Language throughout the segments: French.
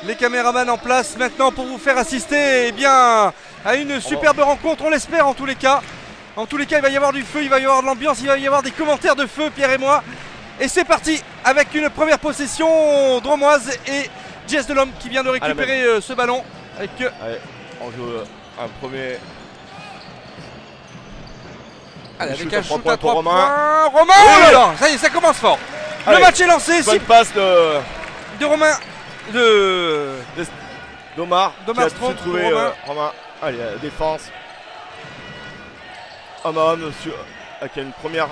Les caméramans en place maintenant pour vous faire assister à une superbe rencontre, on l'espère en tous les cas. En tous les cas, il va y avoir du feu, il va y avoir de l'ambiance, il va y avoir des commentaires de feu, Pierre et moi. Et c'est parti avec une première possession dromoise et Jess Delhomme qui vient de récupérer ce ballon. Allez, on joue un premier. Allez, avec un shoot à 3 Romain. points. Romain, Oui. oh là là, ça y est, ça commence fort. Allez, le match est lancé. Bonne passe de Romain. d'Omar. D'Omar qui a Strong su trouver pour Romain. Romain. Allez, défense. Homme à homme avec une première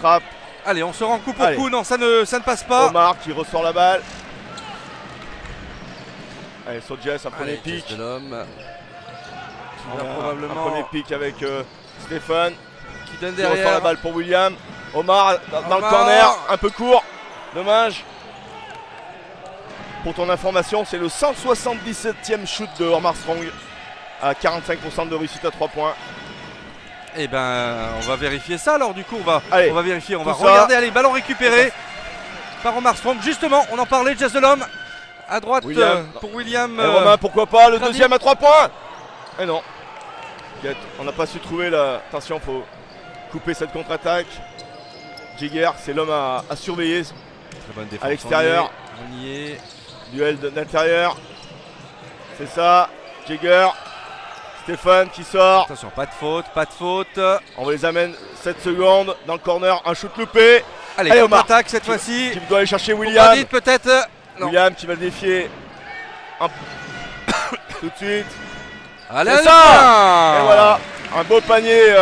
trappe. Allez, on se rend coup pour Allez. coup. Non, ça ne passe pas. Omar qui ressort la balle. Allez, sur Jess, un premier Allez, pic. Jess Delhomme. On va a probablement un premier pic avec Stéphane qui donne qui ressort la derrière. balle pour William. Omar dans le Omar. corner, un peu court. Dommage. Pour ton information, c'est le 177e shoot de Omar Strong à 45% de réussite à 3 points. Eh ben, on va vérifier ça. Alors du coup, on va vérifier. On va tout ça. regarder. Allez, ballon récupéré par Omar Strong. Justement, on en parlait. Jess Delhomme à droite William. pour William. Et Romain, pourquoi pas, le Radin. deuxième à 3 points. Et non. On n'a pas su trouver la. Attention, faut couper cette contre-attaque. Jigger, c'est l'homme à surveiller. Très bonne défense. À l'extérieur. On y est. Duel d'intérieur. C'est ça. Jigger. Stéphane qui sort. Attention, pas de faute, pas de faute. On les amène 7 secondes. Dans le corner, un shoot loupé. Allez, Allez, Omar. contre-attaque cette fois-ci. Qui doit aller chercher William. Radin, peut-être. Non. William qui va le défier. Tout de suite. Allez, C'est allez, ça. Et voilà, un beau panier.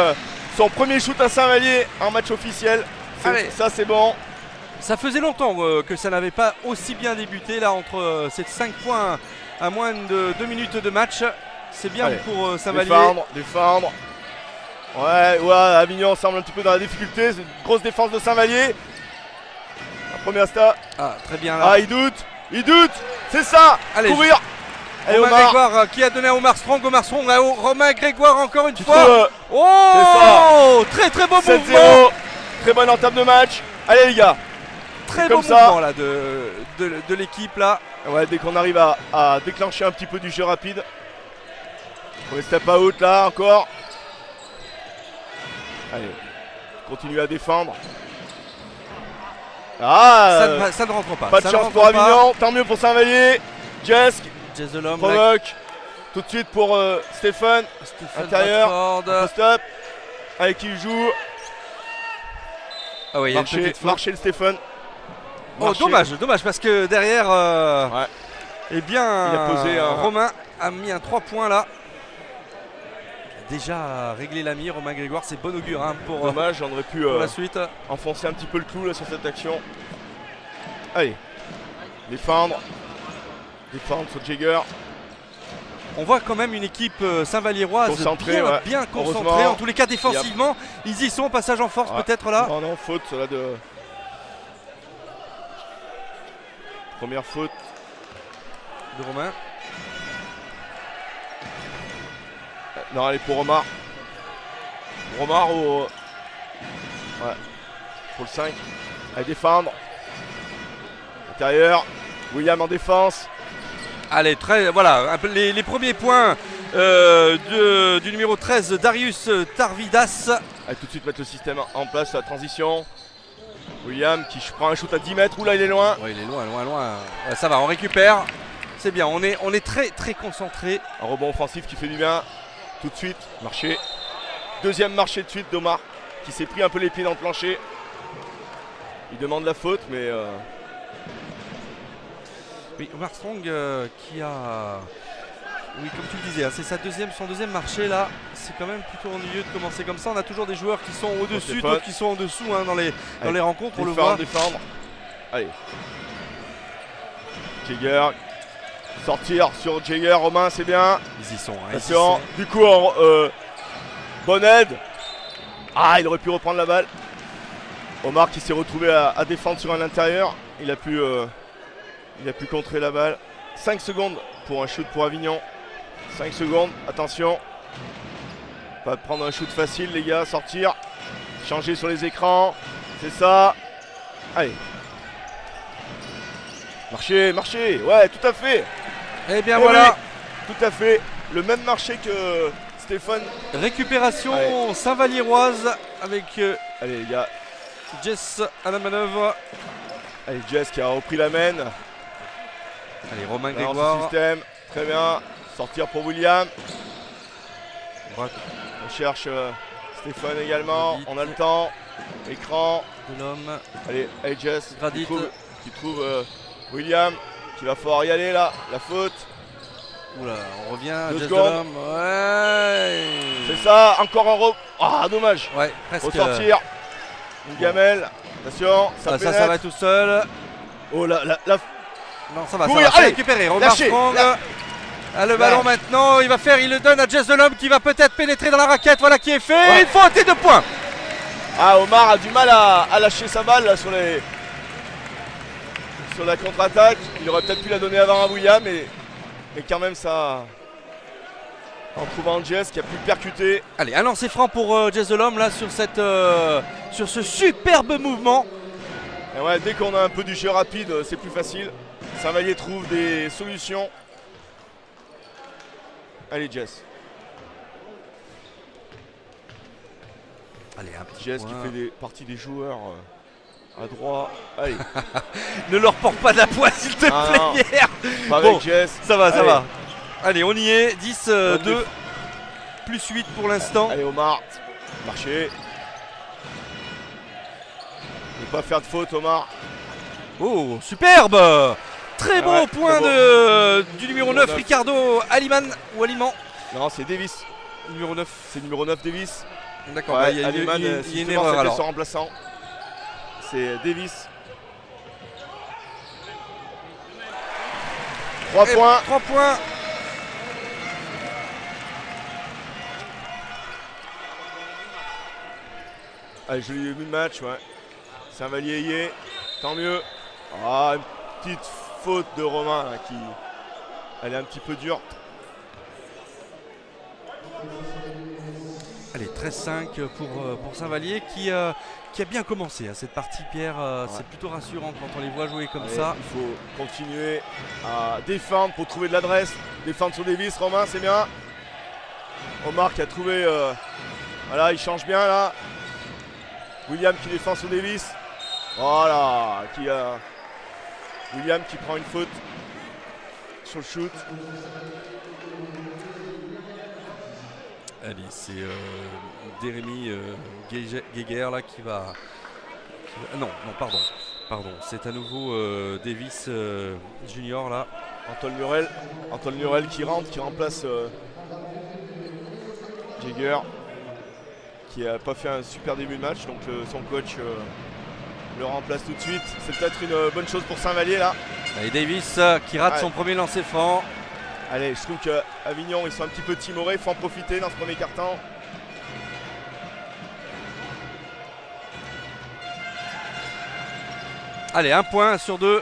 Son premier shoot à Saint-Vallier en match officiel. Allez. Ça c'est bon. Ça faisait longtemps que ça n'avait pas aussi bien débuté là entre ces 5 points à moins de 2 minutes de match. C'est bien Allez. pour Saint-Vallier. Défendre. Ouais, Avignon semble un petit peu dans la difficulté. C'est une grosse défense de Saint-Vallier. La première stat. Ah, très bien là. Ah, il doute. C'est ça. Allez, courir. Et Romain Omar. Grégoire qui a donné à Omar Strong à Romain Grégoire encore une Qui fois. trouve, Oh, très très beau 7-0. mouvement. Très bonne entame de match. Allez les gars. Très comme beau ça. mouvement là de l'équipe là. Ouais, dès qu'on arrive à déclencher un petit peu du jeu rapide. On les step out là encore. Allez, continue à défendre. Ah, Ça ne rentre pas. pas de ça ne chance rentre pour pas. Avignon, tant mieux pour Saint-Vallier. Jess Jess Delhomme, provoque. Tout de suite pour Stéphane. Stéphane Intérieur. Bradford. Stop. Avec qui il joue. Ah oui, il y a une petite faute. Marcher le Stéphane. Oh, dommage parce que derrière, Ouais. eh bien, Il a posé un- Romain a mis un 3 points là. Il a déjà réglé la mire, Romain Grégoire, c'est bon augure pour Dommage, on aurait pu la suite. enfoncer un petit peu le clou là sur cette action. Allez. Défendre sur Jagger. On voit quand même une équipe Saint-Valliéroise Concentrée, bien concentrée. Heureusement. En tous les cas, défensivement, ils y sont. Passage en force Ouais. peut-être là. Non, faute là de. Première faute. De Romain. Non, allez pour Omar. Omar au. Ouais. Pour le 5. Allez défendre. Intérieur. William en défense. Allez, voilà, un peu les premiers points du numéro 13, Darius Tarvidas. Allez tout de suite mettre le système en place, la transition. William qui prend un shoot à 10 mètres. Oula, il est loin. Ouais, il est loin. Ouais, ça va, on récupère. C'est bien, on est très très concentré. Un rebond offensif qui fait du bien. Tout de suite, marché. Deuxième marché de suite d'Omar qui s'est pris un peu les pieds dans le plancher. Il demande la faute, mais Oui, Omar Strong qui a. Oui, comme tu le disais, hein, c'est son deuxième marché là. C'est quand même plutôt ennuyeux de commencer comme ça. On a toujours des joueurs qui sont au-dessus, d'autres qui sont en dessous hein, dans les rencontres, on le voit. Défendre. Allez. Jagger. Sortir sur Jagger, Romain, c'est bien. Ils y sont. Hein, Attention. Du coup, bonne aide. Ah, il aurait pu reprendre la balle. Omar qui s'est retrouvé à défendre sur un intérieur. Il a pu contrer la balle. 5 secondes pour un shoot pour Avignon. 5 secondes, attention. Pas prendre un shoot facile les gars, sortir. Changer sur les écrans. C'est ça. Allez. Marcher, ouais, tout à fait. Et bien Et voilà. oui, tout à fait. Le même marché que Stéphane. Récupération Saint-Valliéroise avec Allez les gars. Jess à la manœuvre. Allez Jess qui a repris la main. Allez, Romain Balance Grégoire. le système. Très bien. Sortir pour William. On cherche Stéphane également. Gradit. On a le temps. Écran. De l'homme. Allez Jess Gradit. qui trouve William qui va falloir y aller là. La faute. Oula, on revient. 2 Jess de secondes. l'homme. Ouais. C'est ça. Encore un robe. Ah dommage. Ouais, presque. Ressortir. Une gamelle. Attention. Ça Ça pénètre. va tout seul. Oh la Non, ça va, Courir, ça va. allez, Récupérer. Omar lâchez, Strong. là. Ah, le ballon maintenant, il le donne à Jess de l'homme qui va peut-être pénétrer dans la raquette. Voilà qui est fait. Ouais. Une faute et 2 points. Ah, Omar a du mal à lâcher sa balle là, sur la contre-attaque. Il aurait peut-être pu la donner avant à William, mais quand même ça. En trouvant Jess qui a pu percuter. Allez, un lancer franc pour Jess de l'homme là sur ce superbe mouvement. Et ouais, dès qu'on a un peu du jeu rapide, c'est plus facile. Saint-Vallier trouve des solutions. Allez Jess. Allez, un petit Jess point. qui fait partie des joueurs à droit. Allez. Ne leur porte pas d'appoint s'il te Ah, plaît, non. Pierre. Pas Bon, avec Jess. Ça va, ça Allez. va. Allez, on y est. 10, Bonne 2, plus 8 pour l'instant. Allez Omar. Marché. Ne pas faire de faute Omar. Oh, superbe. Très beau ouais, point très du numéro 9, Ricardo Aliman ou Aliman. Non, c'est Davis. Numéro 9. C'est numéro 9 Davis. D'accord, Ouais, bah, il y a Aliman, il y a une justement, erreur c'était alors. son remplaçant. C'est Davis. 3 points. 3 points. Allez, joli début de match, ouais. Saint-Vallier y est. Tant mieux. Ah, une petite faute de Romain là, qui. Elle est un petit peu dure. Allez, 13-5 pour Saint-Vallier qui a bien commencé cette partie, Pierre. C'est plutôt rassurant quand on les voit jouer comme Allez, ça. il faut continuer à défendre pour trouver de l'adresse. Défendre sur Davis, Romain, c'est bien. Omar qui a trouvé. Voilà, il change bien là. William qui défend sur Davis. Voilà, William qui prend une faute sur le shoot. Allez, c'est Jérémy Guéguer là qui va. Non, pardon. C'est à nouveau Davis Junior là. Antoine Murel qui rentre, qui remplace Jäger, qui n'a pas fait un super début de match, donc son coach le remplace tout de suite. C'est peut-être une bonne chose pour Saint-Vallier là. Et Davis qui rate son premier lancer franc. Allez, je trouve qu'à Avignon ils sont un petit peu timorés, il faut en profiter dans ce premier quart-temps. Allez, 1 point sur 2.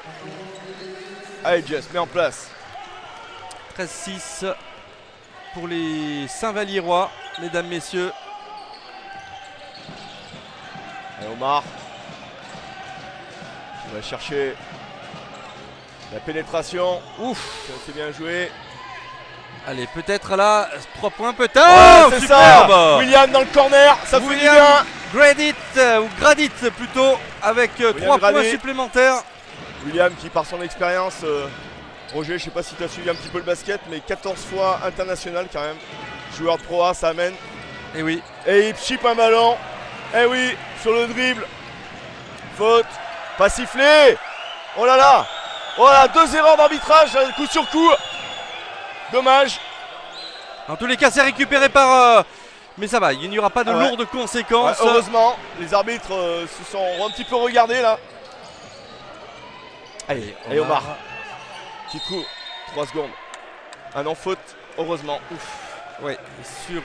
Allez Jess, mets en place. 13-6 pour les Saint-Valliérois, mesdames, messieurs. Allez Omar. Il va chercher la pénétration. Ouf. C'est bien joué. Allez, peut-être là, 3 points peut-être. Oh, Oh, c'est superbe. ça. William dans le corner, ça fait du bien. William Gradit plutôt, avec 3 points Gradit. supplémentaires. William qui par son expérience, Roger, je sais pas si tu as suivi un petit peu le basket, mais 14 fois international quand même. Joueur de Pro A, ça amène. Et oui. Et il chip un ballon. Et oui, sur le dribble. Faute. Pas sifflé. Oh là là. Oh là, 2 erreurs d'arbitrage, coup sur coup. Dommage. En tous les cas, c'est récupéré par. Mais ça va, il n'y aura pas de Ah ouais. lourdes conséquences. Ouais, heureusement, les arbitres se sont un petit peu regardés là. Allez, Et Omar qui trouve 3 secondes. Ah non, faute, heureusement. Ouais, sur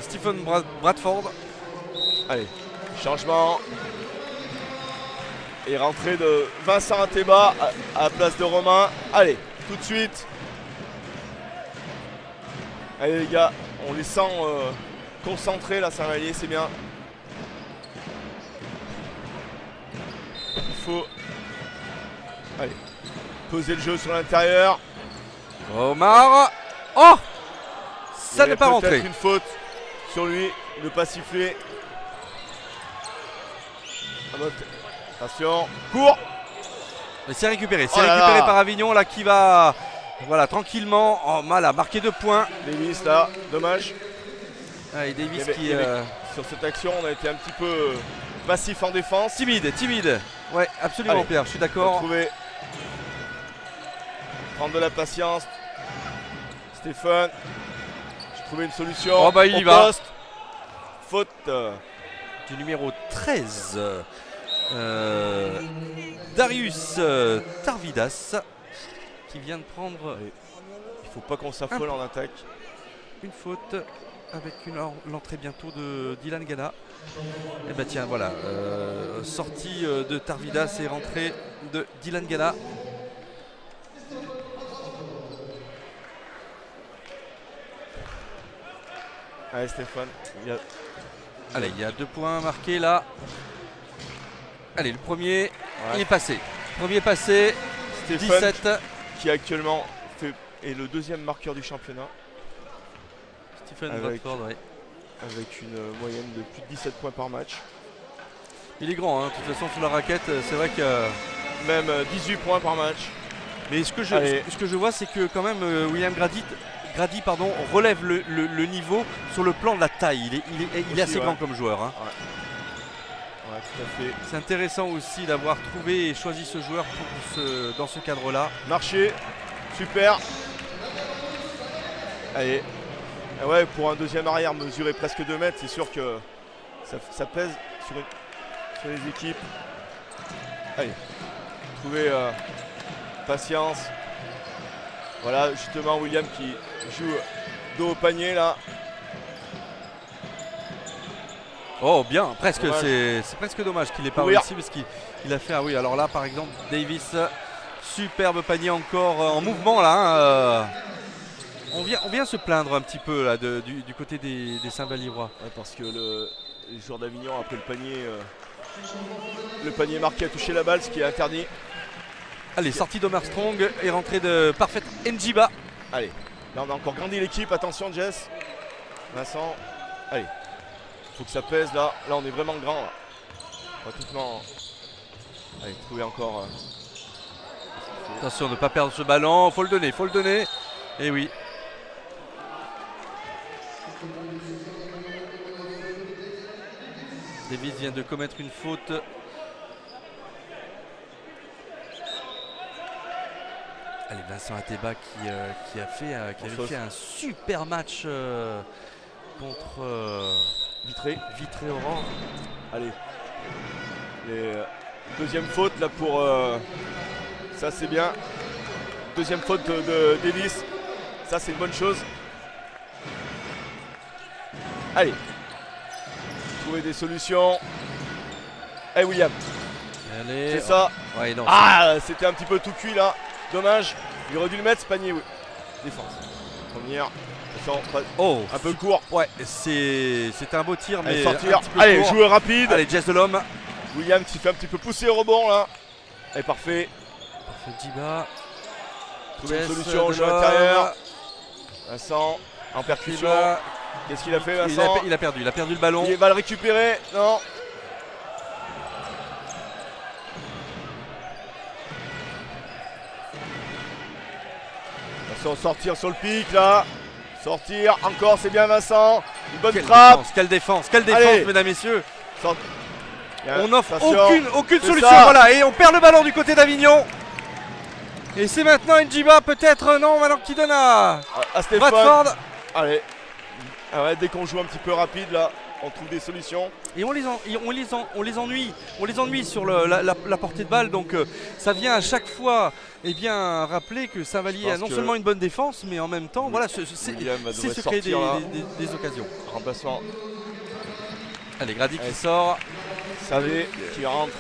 Stephen Bradford. Allez, changement. Et rentrée de Vincent Ateba à la place de Romain. Allez, tout de suite. Allez les gars, on les sent concentrés là, Saint-Vallier, c'est bien. Il faut. Allez, peser le jeu sur l'intérieur. Omar. Oh, ça n'est pas rentré. Une faute sur lui, ne pas siffler. Attention, court. Et c'est récupéré, par Avignon là qui va, voilà, tranquillement. Oh, mal à marquer 2 points. Davis là, dommage. Ah, et Davis qui sur cette action, on a été un petit peu passif en défense. Timide. Ouais, absolument. Allez, Pierre, je suis d'accord. Prendre de la patience. Stéphane, j'ai trouvé une solution. Oh bah il y va. Faute du numéro 13. Darius Tarvidas qui vient de prendre. Il faut pas qu'on s'affole en attaque. Une faute avec l'entrée bientôt de Dylan Gana. Et bah tiens voilà, sortie de Tarvidas et rentrée de Dylan Gana. Allez Stéphane. Allez, il y a 2 points marqués là. Allez, le premier, il est passé. Premier passé, Stéphane 17. Qui actuellement est le 2e marqueur du championnat. Stephen Bradford, ouais. Avec une moyenne de plus de 17 points par match. Il est grand, hein. De toute façon, sur la raquette, c'est vrai que... Même 18 points par match. Mais ce que je vois, c'est que quand même, William Grady relève le niveau sur le plan de la taille. Il est assez grand comme joueur. Hein. Ouais, tout à fait. C'est intéressant aussi d'avoir trouvé et choisi ce joueur dans ce cadre-là. Marché, super. Allez. Ah ouais, pour un 2e arrière mesurer presque 2 mètres, c'est sûr que ça pèse sur les équipes. Allez, trouver patience. Voilà, justement William qui joue dos au panier là. Oh bien, presque, c'est presque dommage qu'il n'ait pas réussi parce qu'il a fait, ah oui, alors là par exemple Davis, superbe panier encore en mouvement là. On vient se plaindre un petit peu là du côté des Saint-Vallirois. Ouais, parce que les joueurs d'Avignon après le panier marqué a touché la balle, ce qui est interdit. Allez, sortie d'Omar Strong et rentrée de Parfait Njiba. Allez, là on a encore grandi l'équipe, attention Jess. Vincent, allez. Faut que ça pèse là, on est vraiment grand là. Pratiquement. Allez, trouver encore. Attention de ne pas perdre ce ballon, faut le donner. Et oui. Davis vient de commettre une faute. Allez, Vincent Ateba qui avait fait un super match contre Vitré Aurore. Allez. Deuxième faute là pour ça c'est bien. Deuxième faute de Davis. Ça c'est une bonne chose. Allez. Trouver des solutions. Hey William. Allez. C'est ça. Ouais, non, c'était un petit peu tout cuit là. Dommage. Il aurait dû le mettre ce panier. Oui. Défense. Première. Oh, un peu court. Ouais, c'est un beau tir, mais sortir. Allez, court. joueur rapide. Allez, Jess de l'homme. William qui fait un petit peu pousser au rebond là. Allez, parfait. Parfait, Djiba. Trouver une solution au jeu intérieur. Vincent en percussion. Qu'est-ce qu'il a fait, Vincent? Il a perdu le ballon. Il va le récupérer. Non. Attention, sortir sur le pic là. Sortir, encore, c'est bien Vincent. Une bonne frappe. Quelle défense, mesdames, messieurs. On n'offre aucune solution. Voilà, et on perd le ballon du côté d'Avignon. Et c'est maintenant Njiba, peut-être, non, maintenant qui donne à Stéphane. Bradford. Allez. Ah ouais, dès qu'on joue un petit peu rapide là, on trouve des solutions. Et on les ennuie sur la portée de balle. Donc ça vient à chaque fois rappeler que Saint-Vallier a non seulement une bonne défense, mais en même temps, voilà, c'est se créer des occasions. Remplacement. Allez, Grady qui sort. Savé qui rentre.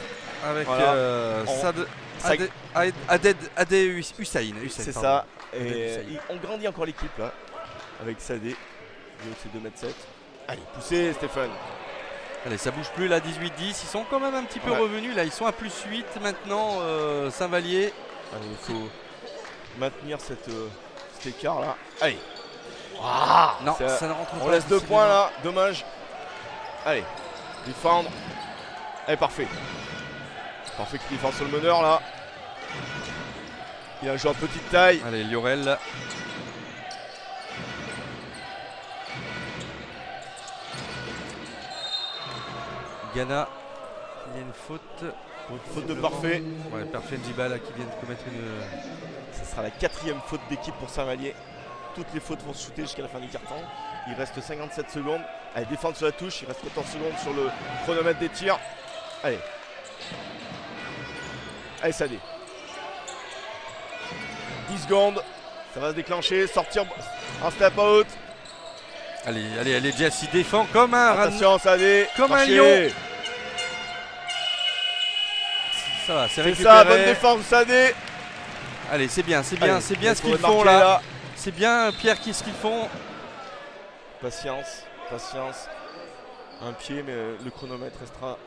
Avec voilà. Aded Hussein. C'est ça. Et on grandit encore l'équipe là. Avec Sadé. C'est 2,7 m. Allez, poussez Stéphane. Allez, ça bouge plus là, 18-10. Ils sont quand même un petit peu revenus là. Ils sont à +8 maintenant, Saint-Vallier. Allez, il faut maintenir cet écart là. Allez. Ah, non, ça ne rentre pas. On laisse 2 points là, dommage. Allez, défendre. Allez, parfait. Parfait qui défend sur le meneur là. Il a un joueur de petite taille. Allez, Liorel. Ghana, il y a une faute. Faute de Parfait. Ouais, Parfait Ndibala qui vient de commettre une. Ce sera la 4e faute d'équipe pour Saint-Vallier. Toutes les fautes vont se shooter jusqu'à la fin du carton. Il reste 57 secondes. Allez, défendre sur la touche. Il reste 14 secondes sur le chronomètre des tirs. Allez. Allez, Sadé. 10 secondes. Ça va se déclencher. Sortir un step out. Allez, Jess, il défend comme un Attention, Sadé. Comme un lion. Ça va, c'est récupéré. ça, bonne défense, Sadé. Allez, c'est bien ce qu'ils font là. C'est bien, Pierre, ce qu'ils font. Patience. Un pied, mais le chronomètre restera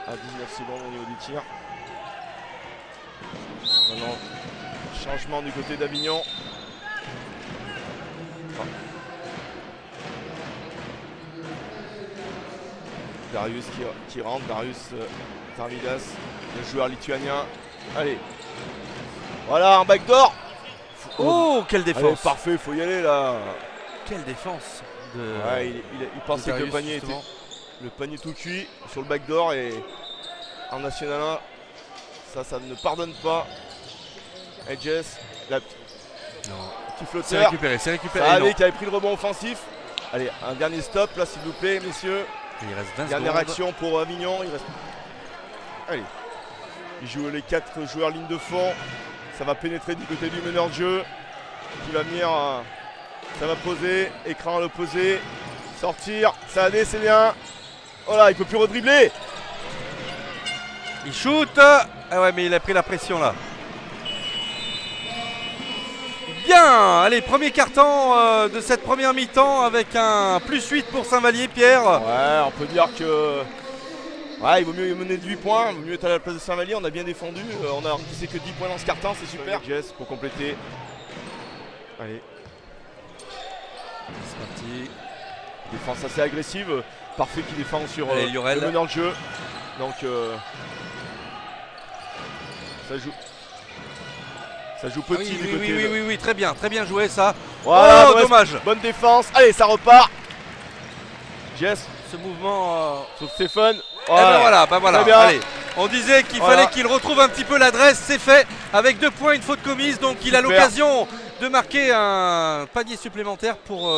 à 19 secondes au niveau des tirs. Maintenant, changement du côté d'Avignon. Darius qui rentre, Darius Tarvidas, le joueur lituanien. Allez, voilà un backdoor. Oh, quelle défense. Allez, parfait, faut y aller là. Quelle défense de... Ouais, il pensait que le panier tout cuit sur le backdoor et en National 1, ça ne pardonne pas. Et Jess, petit flotteur. C'est récupéré. Allez, qui avait pris le rebond offensif. Allez, un dernier stop là s'il vous plaît, messieurs. Il reste 20 Dernière secondes. action pour Avignon. Allez, il joue les 4 joueurs ligne de fond. Ça va pénétrer du côté du meneur de jeu qui va venir. Ça va poser, écran à l'opposé. Sortir, ça allait, c'est bien. Oh là, il peut plus redribbler. Il shoot. Ah ouais, mais il a pris la pression là. Bien. Allez, premier carton de cette première mi-temps avec un +8 pour Saint-Vallier, Pierre. Ouais, on peut dire que... Ouais, il vaut mieux mener de 8 points, il vaut mieux être à la place de Saint-Vallier, on a bien défendu. On a encaissé que 10 points dans ce carton, c'est super. Jess pour compléter. Allez. C'est parti. Défense assez agressive. Parfait qui défend sur Allez, le meneur de jeu. Donc ça joue petit du côté. Oui, très bien joué ça. Voilà, oh, dommage. Bonne défense. Allez, ça repart. Jess. Ce mouvement sur Stéphane. Voilà. Bien. Allez, on disait qu'il fallait qu'il retrouve un petit peu l'adresse. C'est fait avec 2 points, une faute commise. Donc il a l'occasion de marquer un panier supplémentaire pour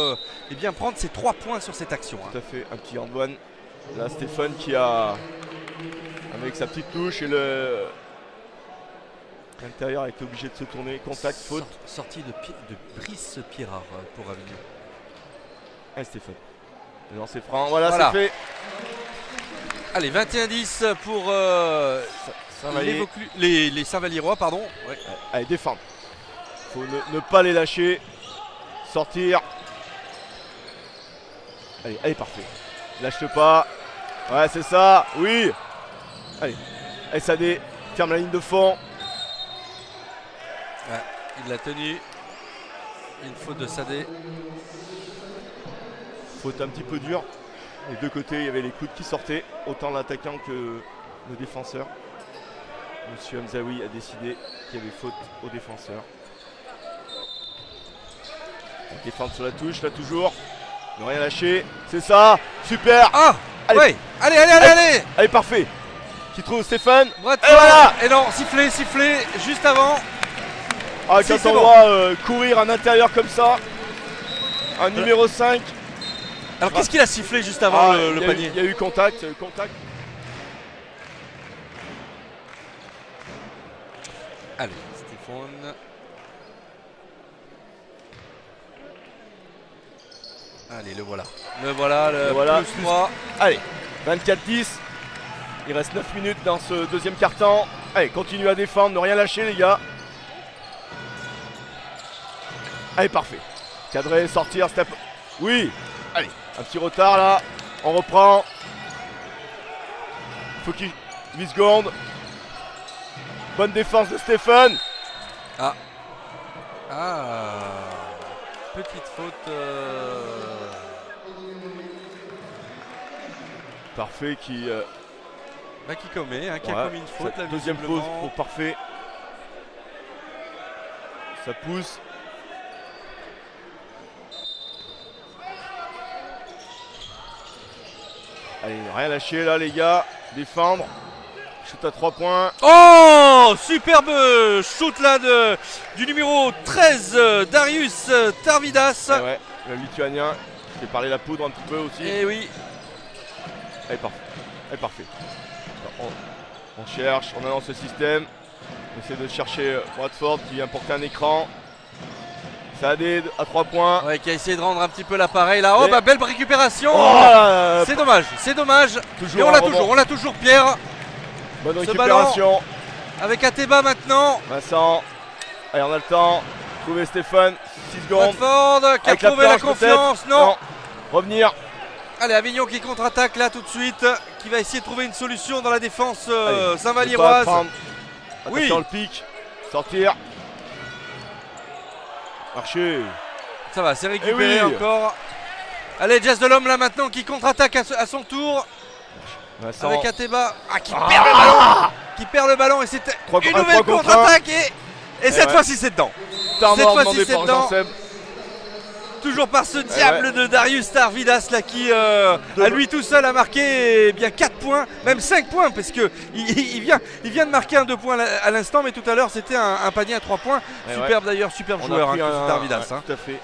bien prendre ses 3 points sur cette action. Tout à fait, un petit hand-one. Là, Stéphane qui a, avec sa petite touche et l'intérieur a été obligé de se tourner. Contact, faute. Sortie de Brice Pierrard pour Avignon. Allez, Stéphane. Le lancer franc, voilà. C'est fait. Allez, 21-10 pour les Saint-Valliérois, pardon. Ouais. Allez, défendre. Faut ne pas les lâcher. Sortir. Allez, parfait. Lâche pas. Ouais, c'est ça. Oui. Allez. SAD. Ferme la ligne de fond. Ouais, il l'a tenu. Une faute de Sadé. Faute un petit peu dure. Les deux côtés, il y avait les coudes qui sortaient. Autant l'attaquant que le défenseur. Monsieur Hamzaoui a décidé qu'il y avait faute au défenseur. Défendre sur la touche, là toujours. Ne rien lâcher. C'est ça. Super. Ah, allez. Ouais. Allez. Allez, parfait. Qui trouve Stéphane. Et voilà. Et non, sifflé, juste avant. Ah, quand on voit courir en intérieur comme ça. Un numéro 5. Alors qu'est-ce qu'il a sifflé juste avant le panier? Il y a eu contact. Allez, Stéphane. Allez, le voilà. Le plus 3. Allez, 24-10. Il reste 9 minutes dans ce deuxième quart-temps. Allez, continue à défendre, ne rien lâcher les gars. Allez, parfait. Cadrer, sortir, step. Oui. Allez, un petit retard là. On reprend. Faut qu'il 8 secondes. Bonne défense de Stéphane. Ah. Ah. Petite faute. Parfait qui commet, qui a commis une faute. Là, deuxième faute pour Parfait. Ça pousse. Allez, rien lâcher là les gars. Défendre. Shoot à 3 points. Oh, superbe shoot là du numéro 13, Darius Tarvidas. Et ouais, le lituanien qui fait parler la poudre un petit peu aussi. Et oui. Elle est parfait. On cherche, on annonce le système. On essaie de chercher Bradford qui vient porter un écran. Saadé à 3 points. Ouais, qui a essayé de rendre un petit peu l'appareil là. Oh, bah belle récupération. Oh, c'est dommage, c'est dommage. Toujours et on l'a toujours, Pierre. Bonne récupération. Avec Ateba maintenant. Vincent. Allez, on a le temps. Trouver Stéphane. 6 secondes. Bradford qui a trouvé la confiance. Non. Revenir. Allez, Avignon qui contre-attaque là tout de suite. Qui va essayer de trouver une solution dans la défense Saint-Valliroise. Oui. Attention le pic. Sortir. Marcher. Ça va, c'est récupéré encore. Allez, Jazz de l'homme là maintenant qui contre-attaque à son tour. Vincent. Avec Ateba. Qui perd le ballon. Qui perd le ballon et c'est une nouvelle contre-attaque. Et cette fois-ci c'est dedans. Cette fois-ci c'est dedans. Toujours par ce diable de Darius Tarvidas là qui à lui tout seul a marqué bien 4 points, même 5 points parce que il vient de marquer un 2 points à l'instant, mais tout à l'heure c'était un panier à 3 points. Superbe d'ailleurs, superbe joueur Tarvidas. Tout à fait.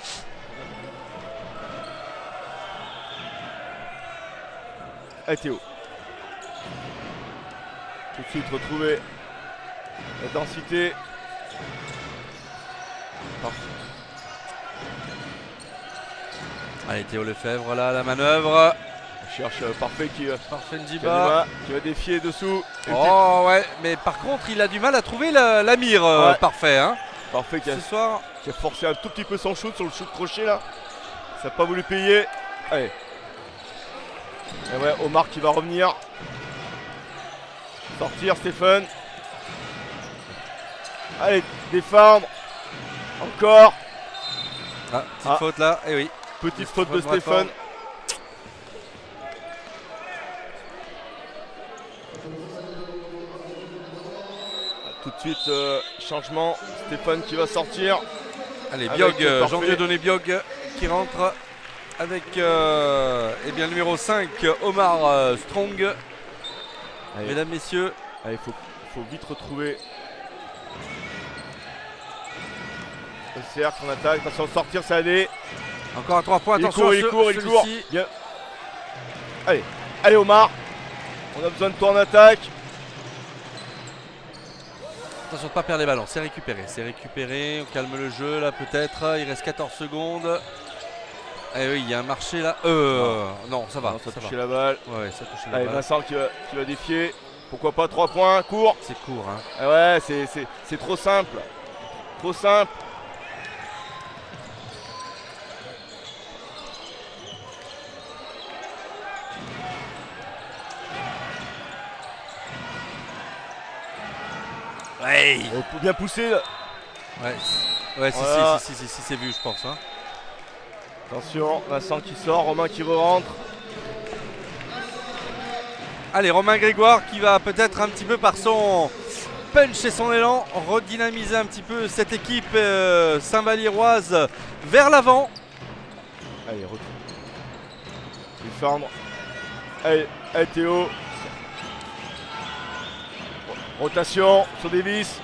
Allez Théo. Tout de suite retrouver la densité. Parfait. Allez, Théo Lefebvre là, la manœuvre. On cherche Parfait qui Ndiba qui va défier dessous. Oh ouais, mais par contre il a du mal à trouver la mire. Parfait hein. Parfait qui a forcé un tout petit peu son shoot sur le shoot crochet là. Ça n'a pas voulu payer. Allez. Et ouais, Omar qui va revenir. Sortir Stéphane. Allez, défendre. Encore. Petite faute là, et oui. Petite faute de Stéphane. Tout de suite, changement. Stéphane qui va sortir. Allez, Biog, Jean-Dieudonné Biog qui rentre avec le numéro 5, Omar Strong. Allez. Mesdames, messieurs. Allez, faut vite retrouver le cercle en attaque. Attention, sortir, ça allait. Encore à 3 points, attention. Il court. Bien. Allez Omar. On a besoin de toi en attaque. Attention de ne pas perdre les ballons, c'est récupéré, on calme le jeu là peut-être, il reste 14 secondes. Eh oui, il y a un marché là. Non, ça va. Non, ça a touché la balle. Ouais, ça a touché la balle. Allez, Vincent qui va défier. Pourquoi pas 3 points, court. C'est court hein. Ah ouais, c'est trop simple. Trop simple. Ouais. On peut bien pousser là. Ouais, voilà. si c'est vu je pense hein. Attention, Vincent qui sort, Romain qui re-rentre. Allez, Romain Grégoire qui va peut-être un petit peu par son punch et son élan redynamiser un petit peu cette équipe Saint-Valliroise vers l'avant. Allez, retour. Défendre. Allez, Théo. Rotation sur Davis.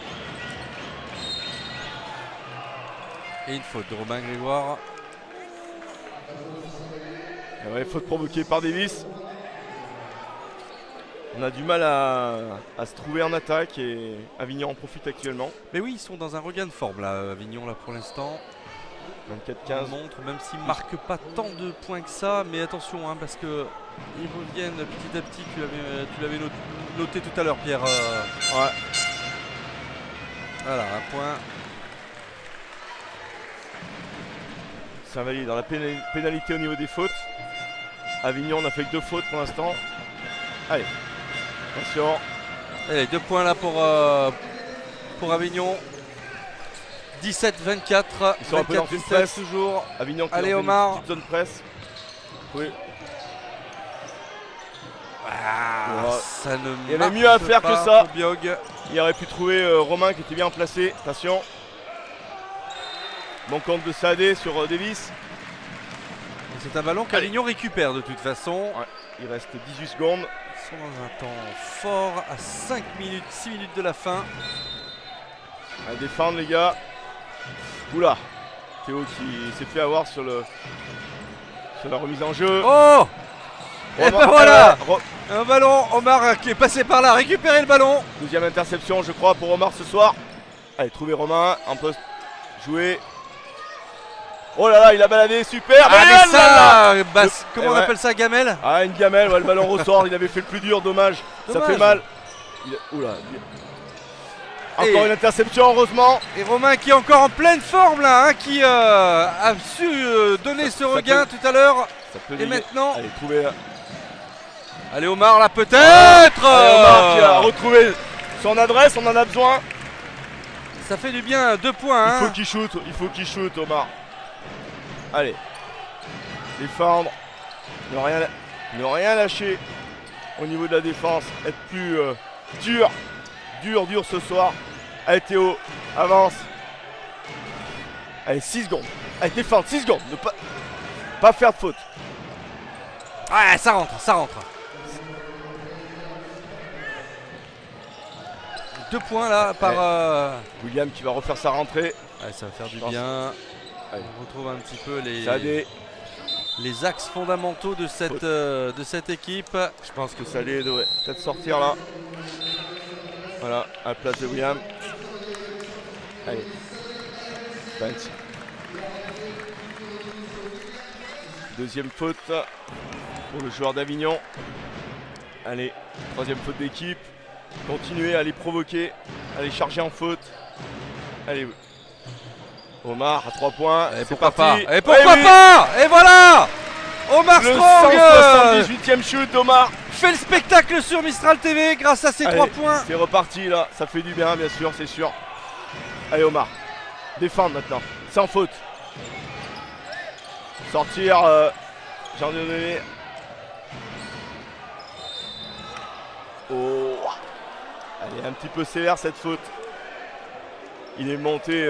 Et une faute de Romain Grégoire. Ouais, faute provoquée par Davis. On a du mal à se trouver en attaque et Avignon en profite actuellement. Mais oui, ils sont dans un regain de forme là, Avignon là pour l'instant. 24-15 montre, même s'ils ne marquent pas tant de points que ça, mais attention hein, parce que ils reviennent petit à petit, tu l'avais noté tout à l'heure Pierre. Ouais. Voilà, un point. Saint-Vallier dans la pénalité au niveau des fautes. Avignon n'a fait que 2 fautes pour l'instant. Allez, attention. Allez, 2 points là pour Avignon. 17-24. Ils sont un peu dans une 24-17 presse. toujours. Avignon qui Allez, est dans Omar. une petite zone presse. Oui. Ah, Ouais. ça ne Il y avait marche mieux à faire pas que ça. pour Biog. Il aurait pu trouver Romain qui était bien placé. Attention. Bon compte de Sadé sur Davis. C'est un ballon qu'Avignon récupère de toute façon. Ouais. Il reste 18 secondes. Ils sont dans un temps fort à 5 minutes, 6 minutes de la fin. À défendre les gars. Oula. Théo qui s'est fait avoir sur la remise en jeu. Oh! Et Romain- ben voilà! ouais, Un ballon, Omar qui est passé par là, récupérer le ballon. Deuxième interception je crois pour Omar ce soir. Allez, trouver Romain en poste joué. Oh là là, il a baladé, super. Ah, mais là ça, là. comment on ouais. appelle ça, gamelle? Ah, une gamelle, ouais, le ballon ressort, il avait fait le plus dur, dommage. Ça Dommage. fait mal. Oula. Encore une interception, heureusement. Et Romain qui est encore en pleine forme là, hein, qui a su donner ce regain tout à l'heure. Ça peut Et dégager. maintenant, Allez, trouver. allez Omar là peut-être. Allez, Omar qui a retrouvé son adresse, on en a besoin. Ça fait du bien, 2 points. Il Hein. faut qu'il shoot, Omar. Allez. Défendre. Ne rien lâcher au niveau de la défense. Être plus dur ce soir. Allez Théo, avance. Allez, 6 secondes. Allez, défendre, 6 secondes. Ne pas faire de faute. Ouais, ça rentre, ça rentre. 2 points là par... William qui va refaire sa rentrée. Ouais, ça va faire du pense. bien. Allez. On retrouve un petit peu Sadé. les axes fondamentaux de cette équipe. Je pense que Sadé devrait peut-être sortir là. Voilà, à la place de William. Allez. Bench. Deuxième faute pour le joueur d'Avignon. Allez, troisième faute d'équipe. Continuez à les provoquer, à les charger en faute. Allez, Omar à 3 points. Et C'est pourquoi parti. pas? Et pourquoi Eh oui, pas? Et voilà! Omar le Strong 178e shoot d'Omar. fait le spectacle sur Mistral TV grâce à ses Allez, 3 points. C'est reparti là, ça fait du bien sûr, c'est sûr. Allez Omar, défendre maintenant, sans faute. Sortir, j'en ai donné. Oh, elle est un petit peu sévère cette faute. Il est monté.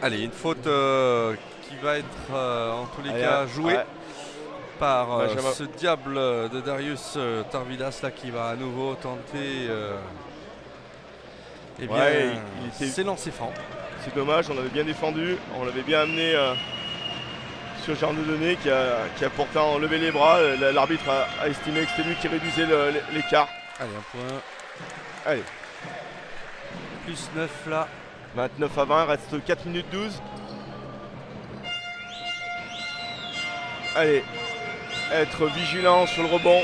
Allez, une faute qui va être en tous les cas jouée ouais. par Benjamin. ce diable de Darius Tarvidas là qui va à nouveau tenter eh bien, Ouais, il était- c'est lancé franc. C'est dommage, on avait bien défendu, on l'avait bien amené sur Jean de Donné qui a pourtant levé les bras. L'arbitre a estimé que c'était lui qui réduisait l'écart. Allez, un point. Allez, Plus 9 là. 29 à 20, reste 4 minutes 12. Allez, être vigilant sur le rebond.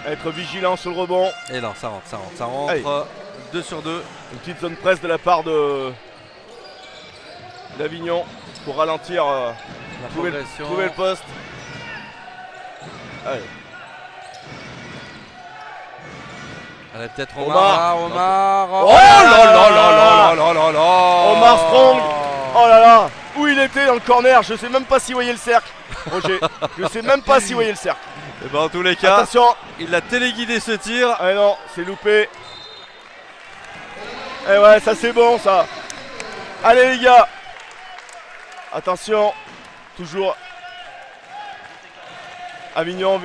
Être vigilant sur le rebond. Et non, ça rentre, ça rentre, ça rentre. Allez. 2 sur 2. Une petite zone presse de la part d'Avignon pour ralentir, La progression. trouver le poste. Allez. Allez, peut-être Omar. Omar. Oh là là là là là là. Omar Strong. Oh là là, où il était dans le corner, je sais même pas s'il voyait le cercle. Roger, je sais même pas s'il voyait le cercle. Et ben, en tous les cas, Attention. il a téléguidé ce tir. Ah non, c'est loupé. Et ouais, ça c'est bon ça. Allez les gars. Attention, toujours. Avignon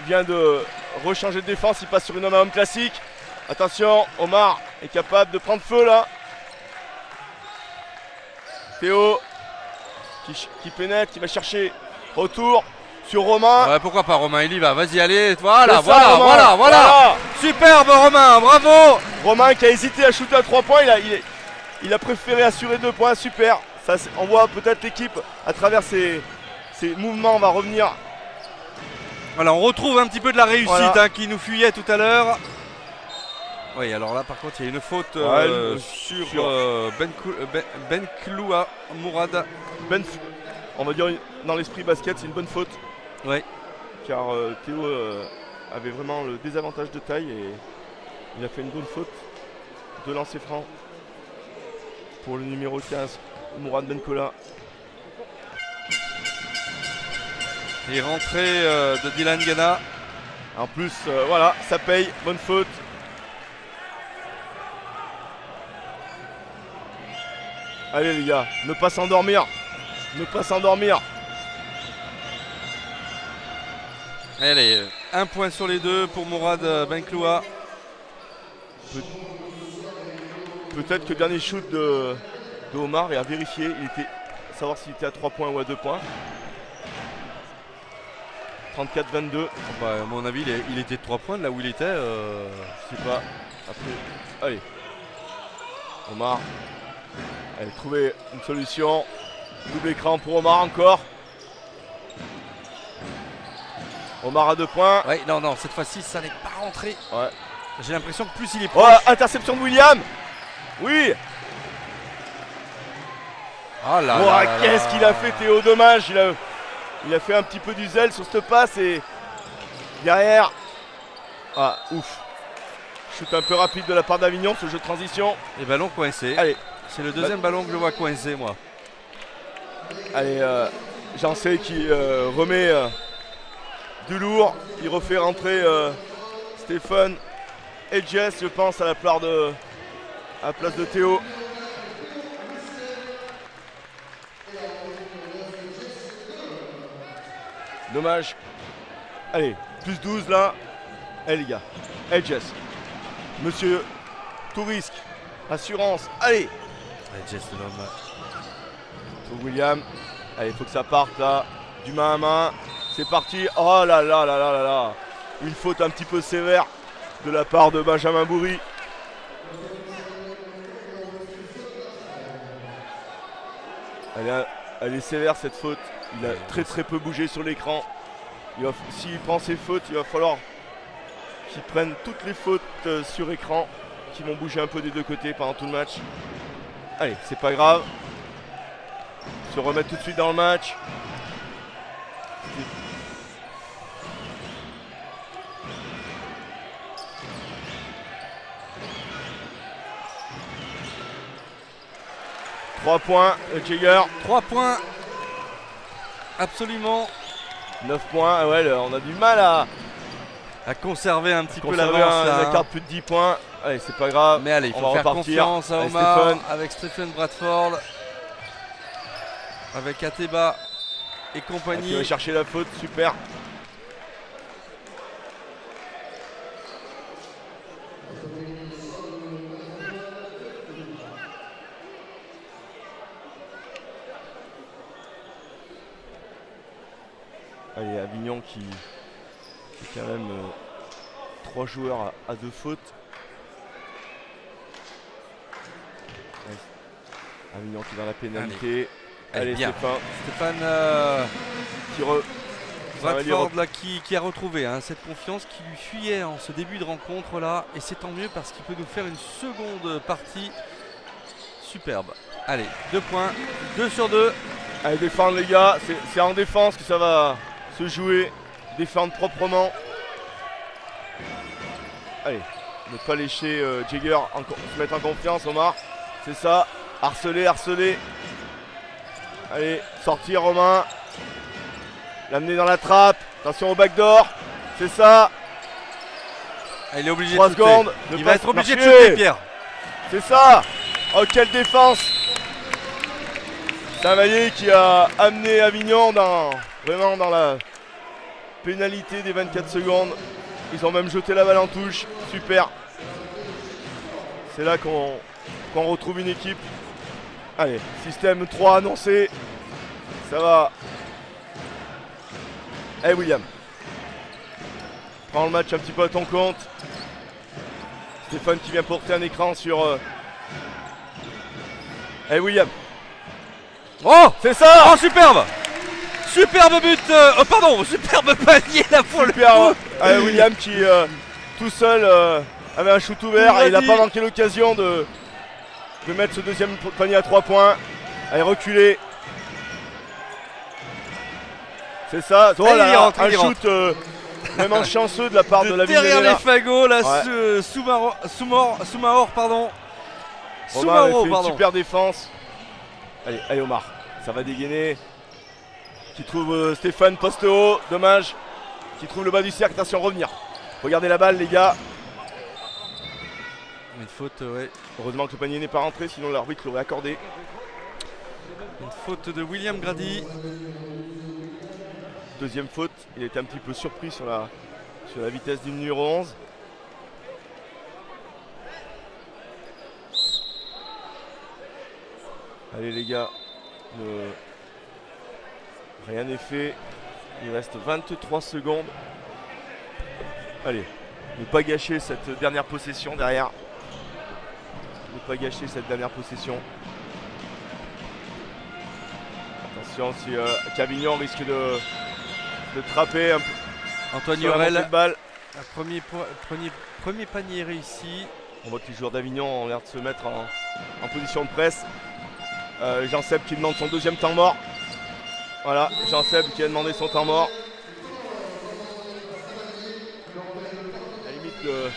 vient de rechanger de défense, il passe sur une homme classique. Attention, Omar est capable de prendre feu là. Théo qui pénètre, qui va chercher retour sur Romain. Ouais, pourquoi pas Romain, il y va. Vas-y, allez. Voilà, C'est ça, Romain. voilà. Superbe Romain, bravo. Romain qui a hésité à shooter à 3 points, il a préféré assurer 2 points, super. Ça, on voit peut-être l'équipe à travers ses mouvements, on va revenir. Voilà, on retrouve un petit peu de la réussite Voilà. qui nous fuyait tout à l'heure. Oui, alors là par contre il y a une faute sur Ben Kloua Mourad. On va dire dans l'esprit basket, c'est une bonne faute. Oui. Car Théo avait vraiment le désavantage de taille et il a fait une bonne faute de lancer franc pour le numéro 15, Mourad Benkola. Et rentrée de Dylan Gana. En plus, voilà, ça paye, bonne faute. Allez les gars, ne pas s'endormir. Ne pas s'endormir. Allez, un point sur les deux pour Mourad Benkloua. Peut-être que le dernier shoot de Omar est à vérifier. Il était à savoir s'il était à 3 points ou à 2 points. 34-22. Bah, à mon avis, il était de 3 points là où il était. Je sais pas. Après, allez. Omar. Allez, trouver une solution. Double écran pour Omar encore. Omar à 2 points. Ouais, non, cette fois-ci, ça n'est pas rentré. Ouais. J'ai l'impression que plus il est Oh, proche. interception de William. Oui. Oh là Oh, là là qu'est-ce là. qu'il a fait Théo, dommage. Il a fait un petit peu du zèle sur cette passe et derrière. Ah, ouf. Shoot un peu rapide de la part d'Avignon, ce jeu de transition. Et ballon coincé. Allez. C'est le deuxième ballon que je vois coincé, moi. Allez, j'en sais qui remet du lourd. Il refait rentrer Stéphane et Jess, je pense, à la place de Théo. Dommage. Allez, plus 12 là. Eh les gars. Eh Jess. Monsieur, tout risque. Assurance. Allez. Ouais, Jess de l'homme. Pour William. Allez, il faut que ça parte là. Du main à main. C'est parti. Oh là là là là là là. Une faute un petit peu sévère de la part de Benjamin Bourri. Elle est sévère cette faute. Il a très peu bougé sur l'écran. S'il prend ses fautes, il va falloir qu'il prenne toutes les fautes sur écran qui vont bouger un peu des deux côtés pendant tout le match. Allez, c'est pas grave. Se remettre tout de suite dans le match. « 3 points, Jagger. 3 points. Absolument. 9 points, ah ouais, on a du mal à conserver un petit peu conserver l'avance. la carte plus de 10 points. Allez, c'est pas grave. Mais allez, il on faut va faire repartir. confiance à Allez, Omar, Stéphane. avec Stephen Bradford, avec Ateba et Qui compagnie. va chercher la faute, super. Allez, Avignon qui est quand même 3 joueurs à 2 fautes. Ouais. Avignon qui est dans la pénalité. Allez, bien. Stéphane qui Bradford là, qui a retrouvé cette confiance qui lui fuyait en ce début de rencontre là. Et c'est tant mieux parce qu'il peut nous faire une seconde partie superbe. Allez, 2 points, 2 sur 2. Allez, défendre les gars, c'est en défense que ça va se jouer. Défendre proprement. Allez, ne pas lécher Jagger, se mettre en confiance Omar. C'est ça, harceler. Allez, sortir Romain. L'amener dans la trappe. Attention au backdoor. C'est ça. Il est obligé 3 de secondes. shooter. Il va être obligé de marcher. shooter, Pierre. C'est ça. Oh, quelle défense. Savalier qui a amené Avignon vraiment dans la pénalité des 24 secondes. Ils ont même jeté la balle en touche. Super. C'est là qu'on retrouve une équipe. Allez, système 3 annoncé. Ça va. Hey William. Prends le match un petit peu à ton compte. Stéphane qui vient porter un écran sur... Hey William. Oh, C'est ça. oh, superbe. Superbe but. Pardon, superbe panier là pour le coup. William qui tout seul avait un shoot ouvert et il n'a pas manqué l'occasion de mettre ce deuxième panier à 3 points. Allez, reculer. C'est ça. Oh là là, un shoot vraiment chanceux de la part de la derrière les Villeneuve. fagots, là, Ouais. Soumaoro, pardon. Romain avait fait une pardon. super défense. Allez, allez Omar, ça va dégainer. Qui trouve Stéphane poste haut, dommage. Qui trouve le bas du cercle, attention, revenir. Regardez la balle les gars. Une faute, ouais. Heureusement que le panier n'est pas rentré, sinon l'arbitre l'aurait accordé. Une faute de William Grady. Deuxième faute, il était un petit peu surpris sur la vitesse du numéro 11. Allez les gars, rien n'est fait. Il reste 23 secondes. Allez, ne pas gâcher cette dernière possession derrière. Ne pas gâcher cette dernière possession. Attention, si Cavignon risque de trapper un peu. Antoine sur la montée Hurel, de balle. premier panier réussi. On voit que les joueurs d'Avignon ont l'air de se mettre en position de presse. Jean-Seb qui demande son deuxième temps mort. Voilà, Jean-Seb qui a demandé son temps mort. À la limite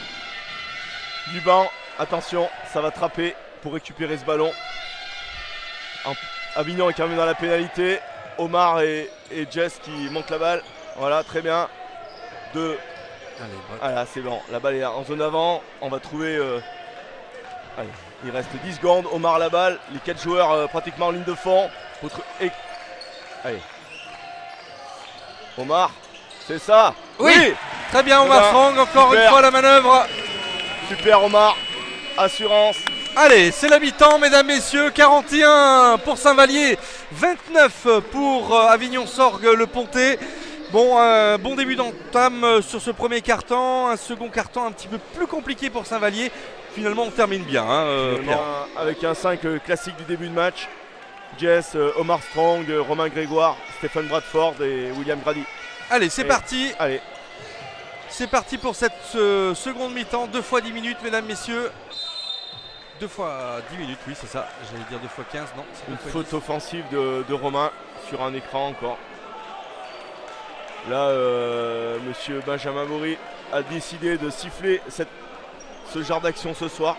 du banc. Attention, ça va trapper pour récupérer ce ballon. Avignon est quand même dans la pénalité. Omar et Jess qui montent la balle. Voilà, très bien. Voilà, c'est bon. La balle est en zone avant. On va trouver... Allez, il reste 10 secondes. Omar la balle. Les 4 joueurs pratiquement en ligne de fond. Allez. Omar, c'est ça. Oui. Très bien, Omar Ben, Strong, encore super. une fois la manœuvre. Super Omar. Assurance. Allez, c'est la mi-temps, mesdames, messieurs. 41 pour Saint-Vallier, 29 pour Avignon-Sorgue le Pontet. Bon, bon début d'entame sur ce premier carton. Un second carton un petit peu plus compliqué pour Saint-Vallier. Finalement, on termine bien. Pierre. Avec un 5 classique du début de match. Jess, Omar Strong, Romain Grégoire, Stéphane Bradford et William Grady. Allez, c'est parti. Allez. C'est parti pour cette seconde mi-temps. 2 fois 10 minutes, mesdames, messieurs. 2 fois 10 minutes, oui, c'est ça. J'allais dire 2 fois 15, non. C'est Une 2 fois faute 10. offensive de Romain sur un écran encore. Là, monsieur Benjamin Maury a décidé de siffler ce genre d'action ce soir.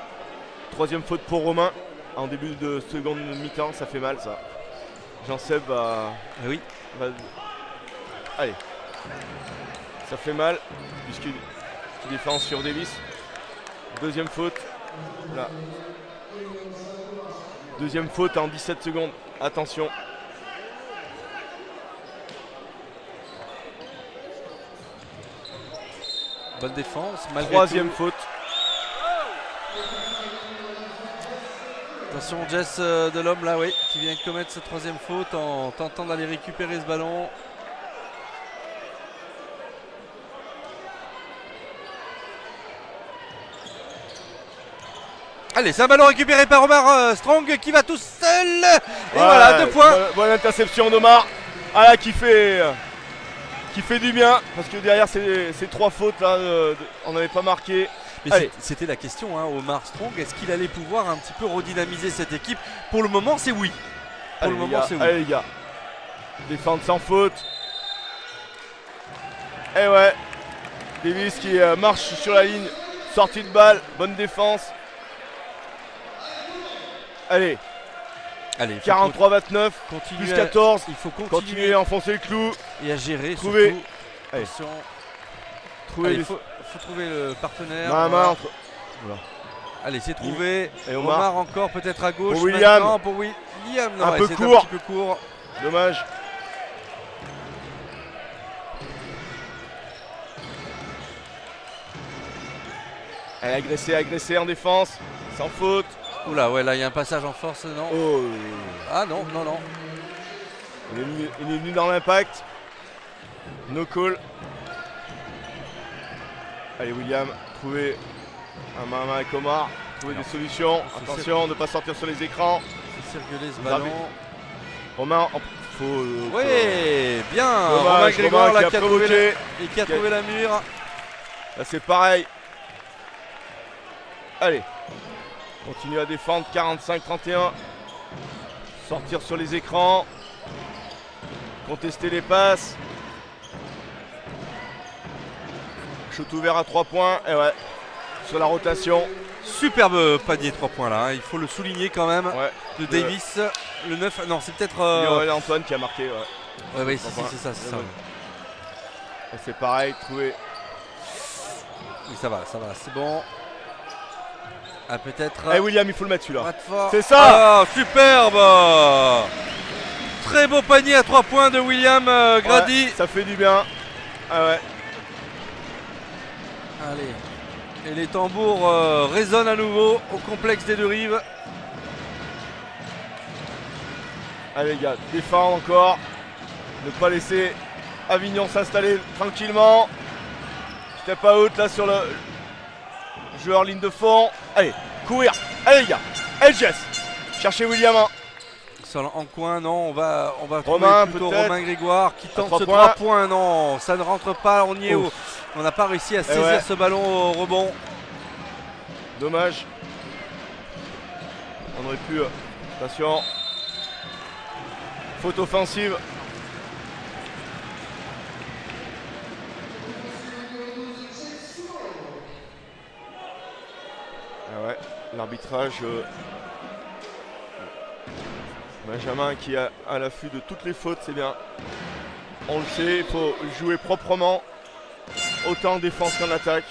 Troisième faute pour Romain. En début de seconde mi-temps, ça fait mal ça. Jean-Seb va... Oui. Allez. Ça fait mal, puisqu'il défend sur Davis. Deuxième faute. Là. Deuxième faute en 17 secondes. Attention. Bonne défense. Malgré Troisième tout. faute. Attention, Jess de l'homme là, oui, qui vient de commettre cette troisième faute en tentant d'aller récupérer ce ballon. Allez, c'est un ballon récupéré par Omar Strong qui va tout seul. Et voilà, 2 points. Bonne interception d'Omar. Ah là, qui fait du bien. Parce que derrière ces 3 fautes là, on n'avait pas marqué. Mais c'était la question, hein, Omar Strong, est-ce qu'il allait pouvoir un petit peu redynamiser cette équipe? Pour le moment, c'est oui. Pour le moment, c'est oui. Allez les gars. Défendre sans faute. Et ouais. Davis qui marche sur la ligne. Sortie de balle. Bonne défense. Allez. 43-29. Plus 14. Il faut Continuer à enfoncer le clou. Et à gérer. Trouver. Surtout. Allez. Attention. Trouver Il faut trouver le partenaire. main à main entre... Voilà. Allez, c'est trouvé. Et Omar encore peut-être à gauche. Pour William. Non, pour William. Non, Un peu c'est court. un petit peu court. Dommage. Elle est agressée en défense. Sans faute. Oula, ouais, là il y a un passage en force, non? Oh. Ah non. Il est venu dans l'impact. No call. Allez William, trouver un main à main avec Omar. Trouver des solutions. Attention de ne pas sortir sur les écrans. C'est circuler ce Les ballon. arbitres. Romain, faut... Oui, bien. Dommage, Romain Grégoire Romain là, qui a trouvé provoqué. la mur. Là c'est pareil. Allez. Continue à défendre. 45-31. Sortir sur les écrans. Contester les passes. Shoot ouvert à 3 points. Et ouais, sur la rotation. Superbe panier 3 points là, hein. Il faut le souligner quand même. Ouais. De Davis, le 9. Non, c'est peut-être. Aurélien Antoine qui a marqué. Ouais, Ouais, si, c'est ça, c'est ça. Et c'est pareil, trouvé. Oui, ça va, c'est bon. Ah, peut-être. Eh William, il faut le mettre celui-là. C'est ça. Ah, superbe. Très beau panier à 3 points de William Grady. Ouais, ça fait du bien. Ah ouais. Allez. Et les tambours résonnent à nouveau au complexe des deux rives. Allez les gars, défendre encore. Ne pas laisser Avignon s'installer tranquillement. Step out là sur le joueur ligne de fond. Allez, courir. Allez les gars. Allez Jess. Cherchez William. En coin, non, on va Romain, trouver plutôt Romain Grégoire qui tente 3 ce points. 3 points. Non, ça ne rentre pas, on y est. On n'a pas réussi à saisir ce ballon au rebond. Dommage. On aurait pu. Attention. Faute offensive. Ah ouais, l'arbitrage. Benjamin qui est à l'affût de toutes les fautes, c'est bien. On le sait, il faut jouer proprement, autant en défense qu'en attaque.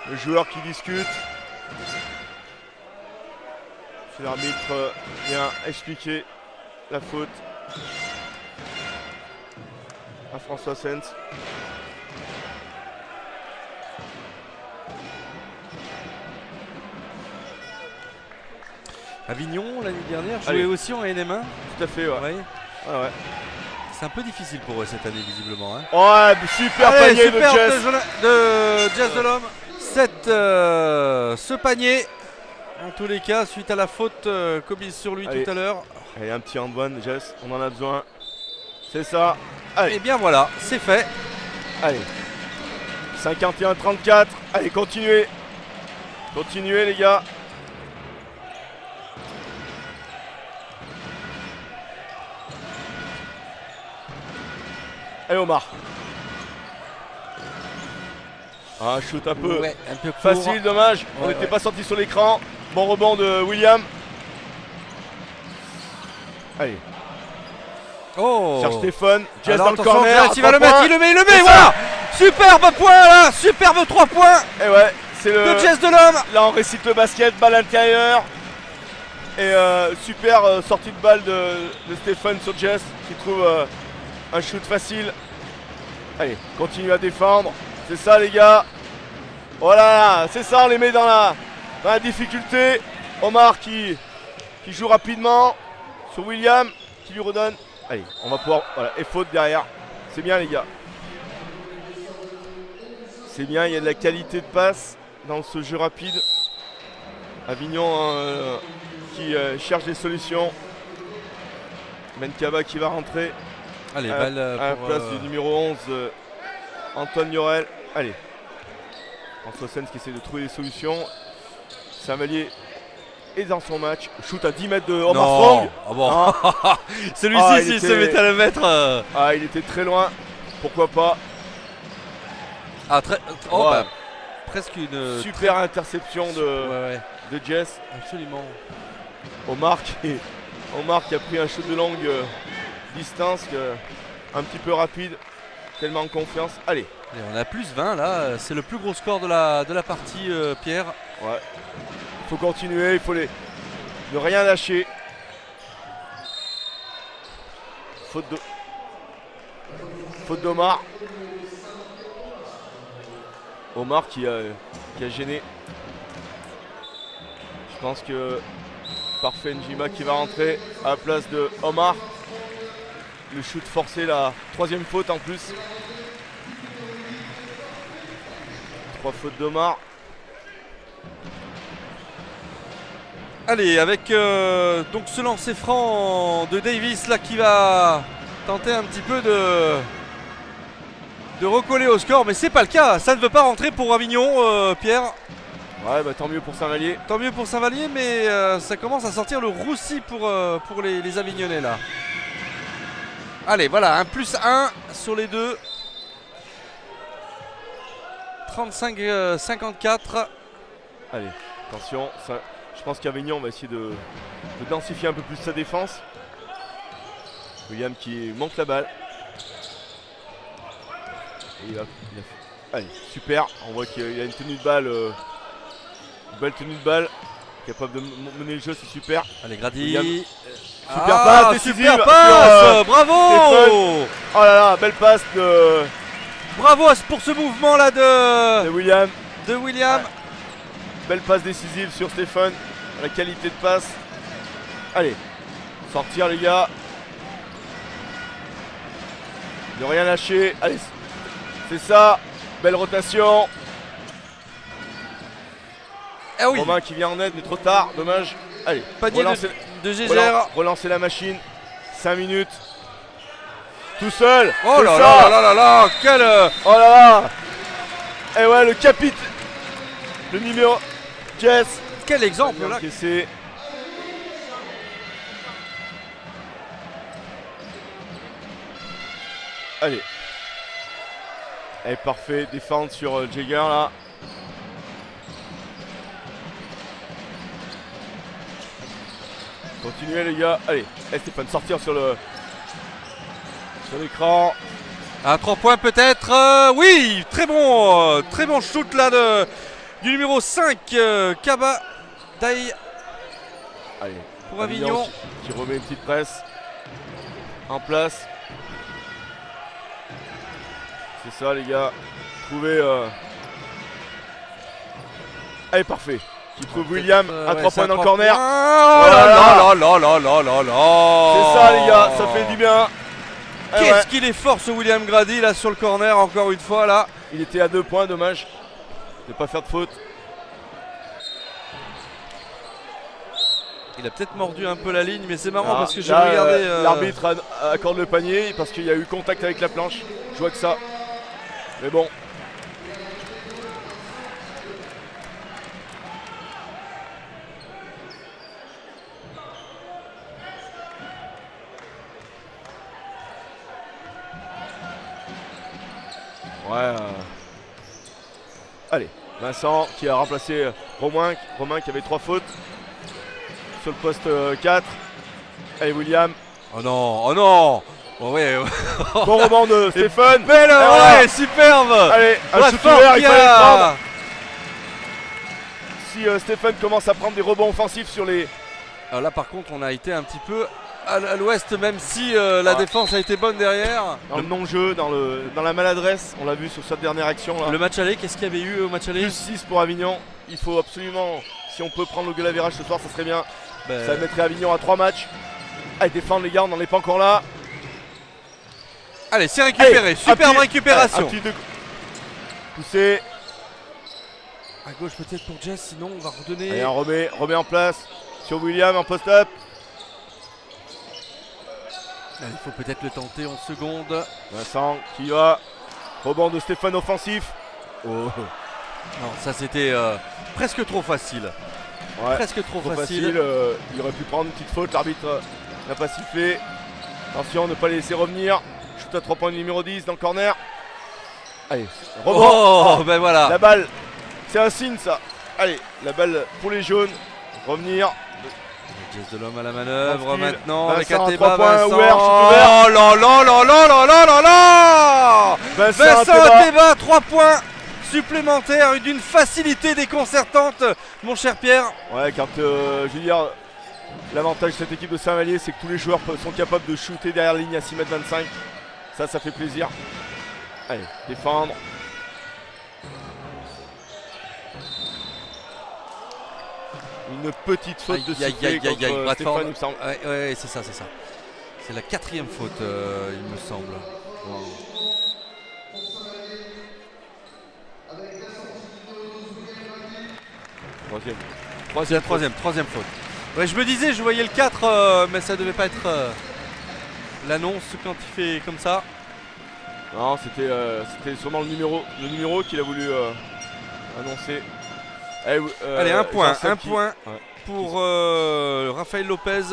Le joueur qui discute. Si l'arbitre vient expliquer la faute à François Sens. Avignon l'année dernière jouait aussi en NM1. Tout à fait, ouais. Ouais. Ah ouais. C'est un peu difficile pour eux cette année visiblement. Hein. Ouais, super panier super de Jess Delhomme. Ce panier, en tous les cas, suite à la faute commise sur lui tout à l'heure. Allez, un petit handball, Jess, on en a besoin. C'est ça. Allez. Et bien voilà, c'est fait. Allez. 51-34. Allez, continuez. Continuez les gars. Allez Omar. Ah, shoot un peu, un peu court. facile, dommage. On n'était pas sorti sur l'écran. Bon rebond de William. Allez. Oh. Cherche Stéphane. Jess Alors, dans le corner. Il va le mettre, il le met, voilà. Superbe point là, superbe 3 points. Et ouais, c'est le. De Jess Delhomme. Là on récite le basket, balle intérieure. Et super sortie de balle de Stéphane sur Jess qui trouve un shoot facile. Allez, continue à défendre. C'est ça les gars. Voilà, c'est ça, on les met dans la difficulté. Omar qui joue rapidement sur William qui lui redonne. Allez, on va pouvoir. Voilà, et faute derrière. C'est bien les gars. C'est bien, il y a de la qualité de passe dans ce jeu rapide. Avignon qui cherche des solutions. Menkaba qui va rentrer. Allez, à la place du numéro 11, Antoine Yorel. Allez. François Sens qui essaie de trouver des solutions. Saint-Vallier est dans son match. Shoot à 10 mètres de Omar Strong. Ah bon. Celui-ci, s'il se mettait à le mettre. Ah, il était très loin. Pourquoi pas. Ah, bah, presque une. Super interception de Jess. Absolument. Omar qui a pris un shoot de longue distance, un petit peu rapide, tellement en confiance. Allez. Et on a plus 20 là, c'est le plus gros score de la partie Pierre. Ouais. Il faut continuer, il faut ne rien lâcher. Faute d'Omar. Omar qui a gêné. Je pense que Parfait Njima qui va rentrer à la place de Omar. Le shoot forcé, la troisième faute en plus. 3 fautes d'Omar. Allez, avec donc ce lancer franc de Davis là qui va tenter un petit peu de recoller au score, mais c'est pas le cas, ça ne veut pas rentrer pour Avignon, Pierre. Ouais, bah tant mieux pour Saint-Vallier. Tant mieux pour Saint-Vallier, mais ça commence à sortir le roussi pour les Avignonnais là. Allez, voilà, un +1 sur les deux. 35-54. Allez, attention. Ça, je pense qu'Avignon va essayer de densifier un peu plus sa défense. William qui manque la balle. Et allez, super. On voit qu'il a une tenue de balle. Une belle tenue de balle. Capable de mener le jeu, c'est super. Allez, Grady. William. Super passe décisive. Super passe, bravo. Oh là là, belle passe de Bravo pour ce mouvement là de William. William. Ouais. Belle passe décisive sur Stéphane. La qualité de passe. Allez, sortir les gars. Ne rien lâcher. Allez, c'est ça. Belle rotation. Ah oui. Romain qui vient en aide, mais trop tard. Dommage. Allez, Panier relancer, de Gégère. relancer la machine. 5 minutes. Tout seul. Oh là là là là là. Quel Oh là là. Et ouais, le capitaine. Le numéro. Jess. quel exemple là. Encaissé. Allez. Et parfait. Défendre sur Jagger là. Continuez les gars. Allez. Et Stéphane, sortir sur l'écran. À 3 points peut-être. Oui, très bon shoot là du numéro 5 Kaba Daï Allez. pour Avignon. Qui remet une petite presse en place. C'est ça les gars. Trouvez. Allez, parfait. Qui trouve William à 3 points dans le corner. Oh là là là là là là là. C'est ça les gars, ça fait du bien. Qu'est-ce qu'il est fort ce William Grady là sur le corner encore une fois là. Il était à 2 points, dommage de ne pas faire de faute. Il a peut-être mordu un peu la ligne, mais c'est marrant Ah, parce que j'ai regardé. L'arbitre accorde le panier parce qu'il y a eu contact avec la planche. Je vois que ça. Mais bon. Ouais. Allez, Vincent qui a remplacé Romain qui avait 3 fautes sur le poste 4. Allez William. Oh non, oh non. Oh ouais. Bon rebond de Stéphane. Belle, voilà. ouais, superbe. Allez, un shoot ouvert, il fallait le prendre. Si Stéphane commence à prendre des rebonds offensifs sur les... Alors là par contre on a été un petit peu à l'ouest, même si la défense a été bonne derrière. Dans le non-jeu, dans la maladresse, on l'a vu sur cette dernière action là. Le match aller, qu'est-ce qu'il y avait eu au match aller? Plus 6 pour Avignon. Il faut absolument, si on peut prendre le goal average ce soir, ça serait bien. Ça mettrait Avignon à 3 matchs. Allez, défendre les gars, on n'en est pas encore là. Allez, c'est récupéré, superbe récupération. Poussé. À gauche peut-être pour Jess, sinon on va redonner. Allez, on remet en place sur William en post-up. Il faut peut-être le tenter en seconde. Vincent qui va. Rebond de Stéphane offensif. Oh. Non, ça c'était presque trop facile. Ouais, presque trop facile. Il aurait pu prendre une petite faute, l'arbitre n'a pas sifflé. Attention, ne pas les laisser revenir. Shoot à 3 points numéro 10 dans le corner. Allez, rebond. Oh, ben voilà. La balle, c'est un signe ça. Allez, la balle pour les jaunes. Revenir. Jess Delhomme à la manœuvre maintenant. Vincent, avec 3 points, Vincent. ouvert, shoot ouvert. Oh là là là là là là là là. Vincent Ateba, 3 points supplémentaires d'une facilité déconcertante, mon cher Pierre. Ouais, quand je veux dire, l'avantage de cette équipe de Saint-Vallier, c'est que tous les joueurs sont capables de shooter derrière la ligne à 6,25 m. Ça fait plaisir. Allez, défendre. Une petite faute de sifflet contre Stéphane, il me semble. Ouais, c'est ça. C'est la 4e faute, il me semble. Troisième faute. Ouais, je me disais, je voyais le 4, mais ça devait pas être l'annonce quand il fait comme ça. Non, c'était sûrement le numéro qu'il a voulu annoncer. Allez, un point ouais. pour Raphaël Lopez.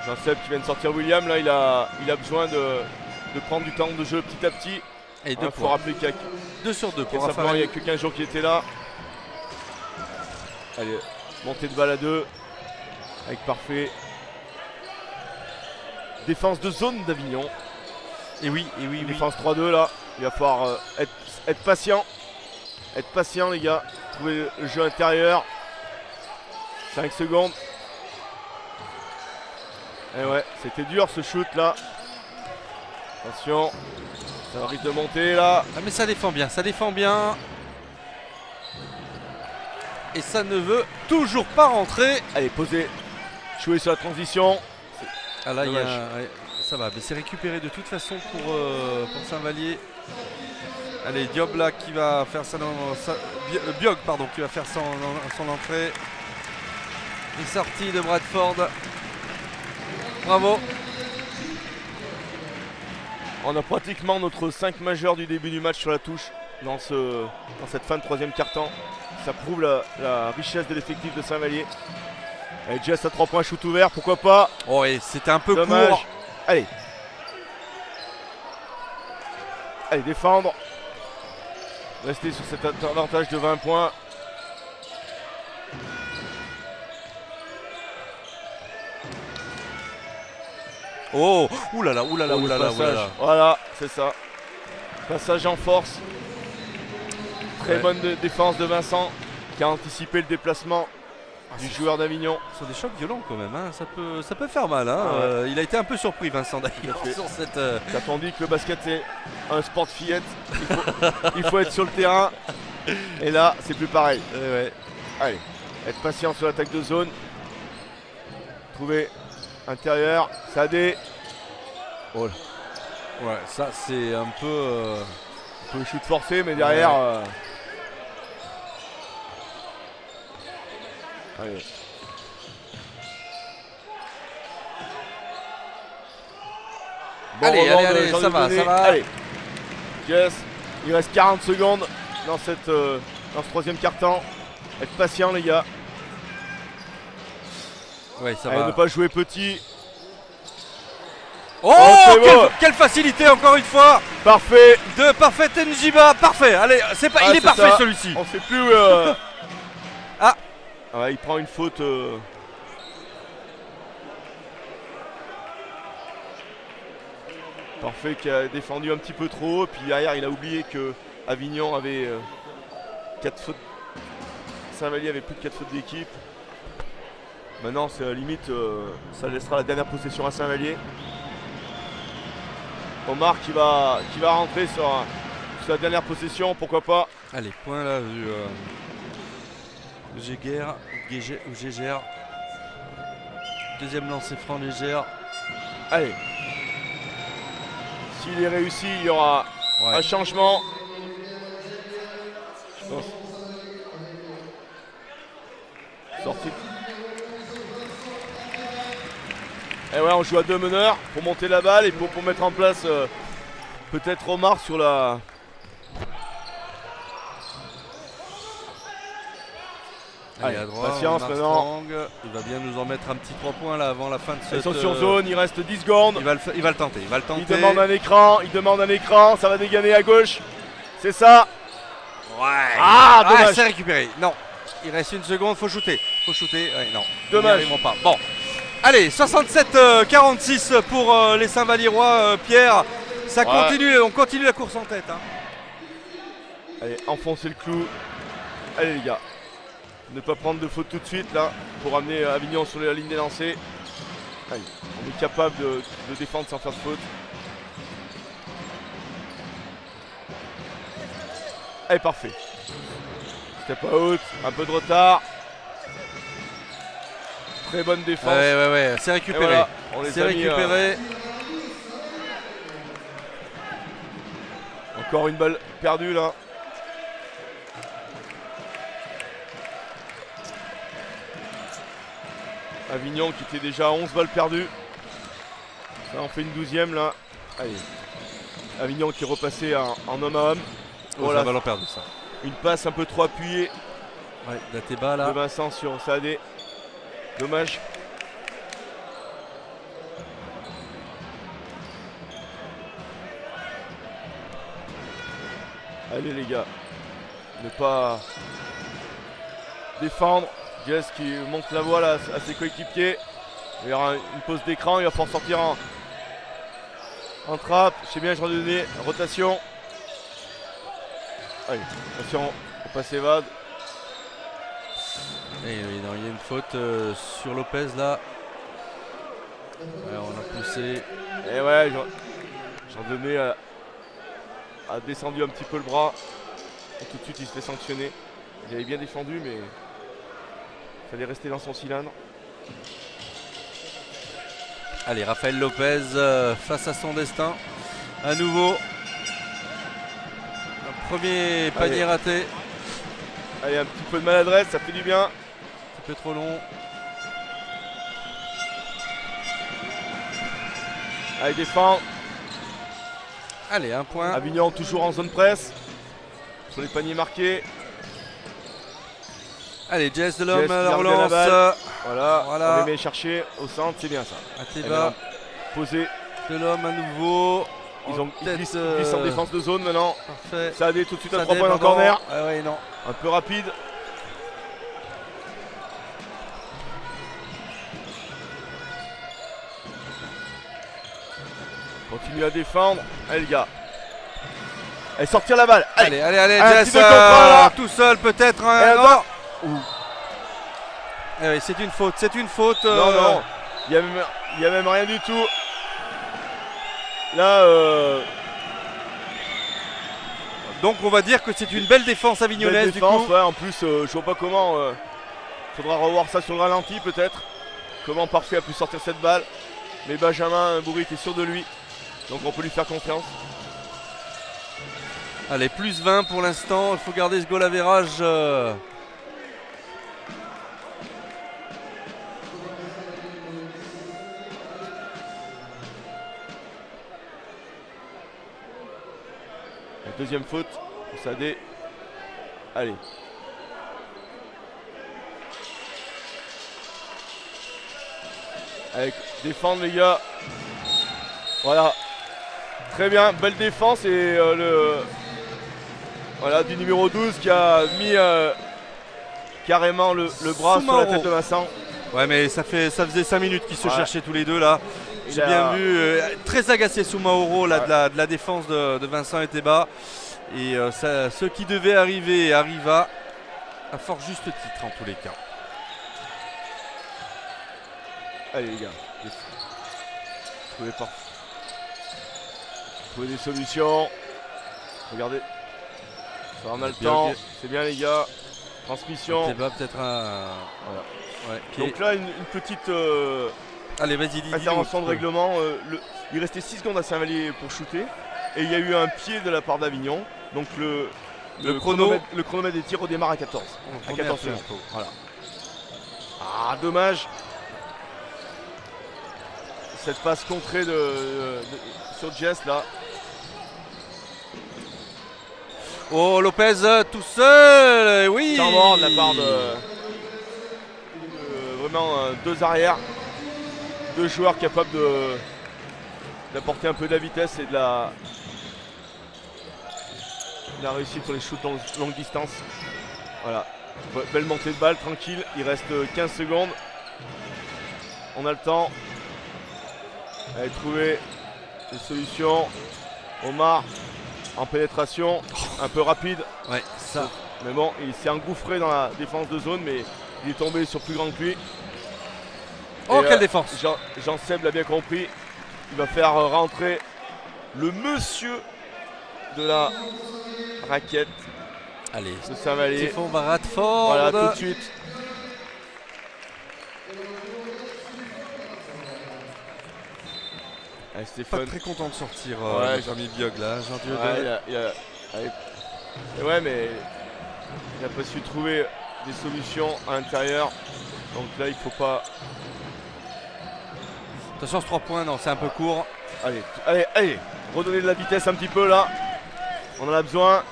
Jean-Seb qui vient de sortir William, là il a besoin de prendre du temps de jeu petit à petit. Et il faut rappeler qu'il y a 2 sur 2 pour simplement il n'y a que 15 jours qui étaient là. Allez, montée de balle à 2 avec Parfait. Défense de zone d'Avignon. Et oui. Défense 3-2 là. Il va falloir être patient. Être patient les gars. Trouver le jeu intérieur. 5 secondes. Et ouais, c'était dur ce shoot là. Attention. Ça risque de monter là. Ah mais ça défend bien, Et ça ne veut toujours pas rentrer. Allez, posez. Jouer sur la transition. Ah là, ça va, mais c'est récupéré de toute façon pour Saint-Vallier. Allez, Diop là qui va faire Biog pardon, qui va faire son entrée. Une sortie de Bradford. Bravo. On a pratiquement notre 5 majeur du début du match sur la touche dans cette fin de troisième quart-temps. Ça prouve la richesse de l'effectif de Saint-Vallier. Allez, Jess à 3 points, shoot ouvert, pourquoi pas. Oh et c'était un peu dommage. Court. Allez, défendre. Rester sur cet avantage de 20 points. Oh, oulala. Voilà, c'est ça. Passage en force. Très bonne défense de Vincent qui a anticipé le déplacement du joueur d'Avignon. Ce sont des chocs violents quand même, hein. Ça peut faire mal. Hein. Il a été un peu surpris Vincent d'ailleurs sur cette... Quand on dit que le basket c'est un sport de fillette, il faut être sur le terrain. Et là c'est plus pareil. Ouais. Allez, être patient sur l'attaque de zone. Trouver intérieur, Sadé. Oh là. Ouais, ça c'est un peu... Le shoot forcé mais derrière... Allez. Bon, allez, ça va. Allez. Yes. Il reste 40 secondes dans ce troisième quart-temps. Être patient les gars. Ouais, ça allez, va. Ne pas jouer petit. Oh, quelle facilité encore une fois. Parfait. De Parfait Njiba. Parfait. Allez, il est parfait ça. celui-ci. On sait plus. Ouais, il prend une faute. Parfait qui a défendu un petit peu trop. Puis derrière, il a oublié que Avignon avait 4 fautes. Saint-Vallier avait plus de 4 fautes d'équipe. Maintenant, c'est à la limite, ça laissera la dernière possession à Saint-Vallier. Omar qui va rentrer sur la dernière possession, pourquoi pas. Allez, point là vu Gégère. Deuxième lancé franc légère. Allez. S'il est réussi, il y aura un changement. Je pense. Sortie. Et ouais, on joue à 2 meneurs pour monter la balle et pour mettre en place peut-être Omar sur la... Allez, à droite, patience maintenant. Il va bien nous en mettre un petit 3 points là avant la fin de cette... Ils sont sur zone, il reste 10 secondes. Il va le tenter. Il demande un écran, ça va dégainer à gauche. C'est ça. Ouais. Dommage. C'est récupéré. Non. Il reste une seconde, faut shooter. Ouais, non. Dommage. Ils n'y arriveront pas. Bon. Allez, 67-46 pour les Saint-Valliérois, Pierre. Ça continue, on continue la course en tête. Hein. Allez, enfoncez le clou. Allez les gars. Ne pas prendre de faute tout de suite là pour amener Avignon sur la ligne des lancers. Allez, on est capable de défendre sans faire de faute. Allez, parfait. Step out, un peu de retard. Très bonne défense. Ouais, c'est récupéré. Voilà, on les c'est a mis, récupéré. Encore une balle perdue là. Avignon qui était déjà à 11 balles perdues. Ça en fait une 12e là. Allez. Avignon qui est repassé en homme à homme. Voilà, ballon perdu ça. Une passe un peu trop appuyée. Ouais, Dateba là. De Vincent sur Saadé. Dommage. Allez les gars, ne pas défendre. Jess qui monte la voie là, à ses coéquipiers. Il y aura une pause d'écran, il va pouvoir sortir en trappe. Je sais bien, je vais donner rotation. Allez, attention, on passe Evade. Et oui, non, il y a une faute sur Lopez là. Ouais, on a poussé. Et ouais, Jean Denet a descendu un petit peu le bras. Et tout de suite, il se fait sanctionner. Il avait bien défendu, mais il fallait rester dans son cylindre. Allez, Raphaël Lopez face à son destin. À nouveau. Un premier panier raté. Allez, un petit peu de maladresse, ça fait du bien. Un peu trop long. Allez, défend. Allez, un point. Avignon toujours en zone presse. Sur les paniers marqués. Allez, Jess Delhomme Jess à qui la garde bien la relance. balle. Voilà, Voilà. on les met chercher au centre, c'est bien ça. Ateba, Posé. Delhomme à nouveau. Ils glissent en défense de zone maintenant. Parfait. Saadé tout de suite à 3 Sadé, points dans le pardon. corner. Ah ouais, non. Un peu rapide. Continue à défendre. Allez les gars. Allez, sortir la balle. Allez, allez, Un Jess petit peu de contrôle, là. tout seul peut-être. Et Non. Eh oui, c'est une faute, c'est une faute. Non, non. Il n'y a même rien du tout. Là, Donc on va dire que c'est une belle défense avignonnaise belle défense, du coup. ouais, en plus, je vois pas comment. Faudra revoir ça sur le ralenti peut-être. Comment Parfait a pu sortir cette balle. Mais Benjamin Bourri était sûr de lui. Donc on peut lui faire confiance. Allez, plus 20 pour l'instant. Il faut garder ce goal average. La deuxième faute pour Sadé. Allez. Allez, défendre les gars. Voilà. Très bien, belle défense et voilà, du numéro 12 qui a mis carrément le bras sur la tête de Vincent. Ouais, mais ça faisait 5 minutes qu'ils se Ouais. cherchaient tous les deux là. J'ai bien vu, très agacé Soumaoro là, de la défense de Vincent Eteba. Et ce qui devait arriver arriva à fort juste titre en tous les cas. Allez les gars, trouvez des solutions. Regardez, ça en a le temps. C'est bien les gars. Transmission. Eteba peut-être un. Voilà. Ouais, Donc là une petite allez, vas-y, dis. intervention de règlement. Il restait 6 secondes à Saint-Vallier pour shooter. Et il y a eu un pied de la part d'Avignon. Donc le chronomètre des tirs redémarre à 14. À 14 secondes. Voilà. Ah, dommage. Cette passe contrée sur Jess là. Oh, Lopez tout seul, oui. Sans mort de la part de vraiment deux arrières. Deux joueurs capables d'apporter un peu de la vitesse et de la réussite sur les shoots longue distance. Voilà. Belle montée de balle, tranquille. Il reste 15 secondes. On a le temps. Allez, trouver des solutions. Omar en pénétration, un peu rapide. Ouais, ça. Mais bon, il s'est engouffré dans la défense de zone, mais il est tombé sur plus grand que lui. Oh, et, quelle défense! Jean Seb l'a bien compris. Il va faire rentrer le monsieur de la raquette. Allez, de Saint-Vallier. Stéphane Baratford. Voilà, tout de suite. Allez, Pas Stéphane. très content de sortir, Ouais, notre ami Biog là. Jean-Dieu Allez. Et ouais, mais il n'a pas su trouver des solutions à l'intérieur. Donc là, il faut pas. Attention, ce 3 points, non, c'est un peu court. Allez, redonner de la vitesse un petit peu là. On en a besoin.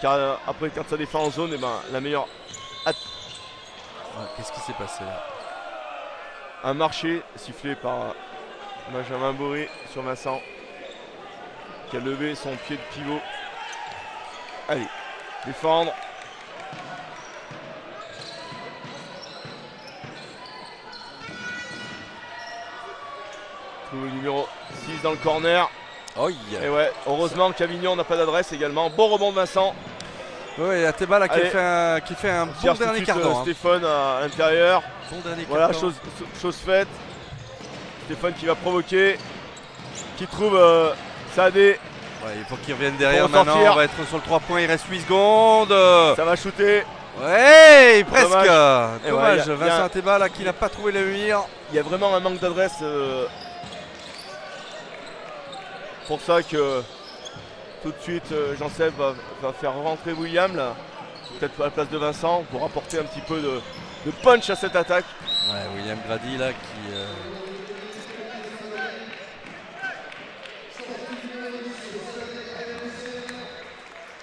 Car après, quand ça défend en zone, et ben, la meilleure. Ouais, qu'est-ce qui s'est passé là? Un marché sifflé par Benjamin Bourri sur Vincent, qui a levé son pied de pivot. Allez, défendre. Trouve le numéro 6 dans le corner. Oh, Et ouais, heureusement qu'Avignon n'a pas d'adresse également. Bon rebond de Vincent. Ouais, il y a Théba qui fait un bon dernier quart d'heure. Stéphane à l'intérieur. Bon dernier voilà, chose faite. Stéphane qui va provoquer. Qui trouve Sadé. Ouais, il faut qu'il revienne derrière maintenant. On va être sur le 3 points. Il reste 8 secondes. Ça va shooter. Ouais, presque. Dommage. Ouais, Vincent Théba là qui n'a pas trouvé le mire. Il y a vraiment un manque d'adresse. Pour ça que tout de suite Jean-Seb va faire rentrer William là, peut-être à la place de Vincent pour apporter un petit peu de punch à cette attaque. Ouais, William Grady là qui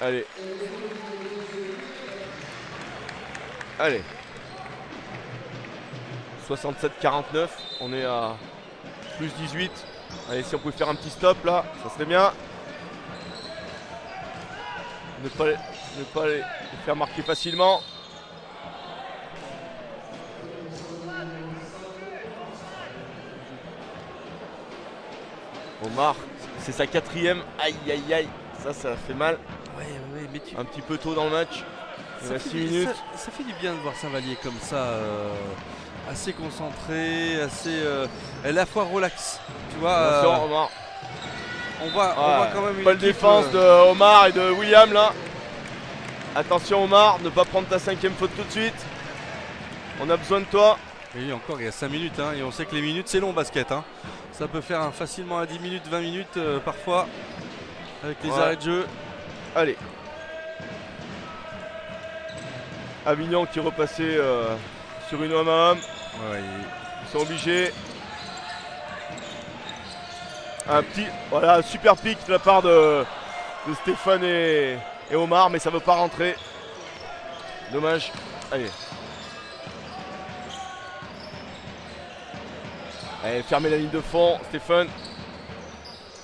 Allez. Allez. 67-49, on est à plus 18. Allez, si on pouvait faire un petit stop là, ça serait bien. Ne pas les faire marquer facilement. Omar, c'est sa 4e. Aïe aïe aïe, ça fait mal. Ouais, mais un petit peu tôt dans le match. Il reste 6 minutes. Ça fait du bien de voir Saint-Vallier comme ça. Assez concentré, assez à la fois relax, tu vois. Omar. On voit quand même une bonne défense de Omar et de William là. Attention Omar, ne pas prendre ta 5e faute tout de suite. On a besoin de toi. Et encore il y a 5 minutes hein, et on sait que les minutes c'est long au basket hein. Ça peut faire facilement à 10 minutes, 20 minutes parfois avec les arrêts de jeu. Allez. Avignon qui repassait sur une homme à homme. Ouais, ils sont obligés. Un petit, voilà, super pic de la part de Stéphane et Omar, mais ça ne veut pas rentrer. Dommage. Allez. Allez, fermez la ligne de fond, Stéphane.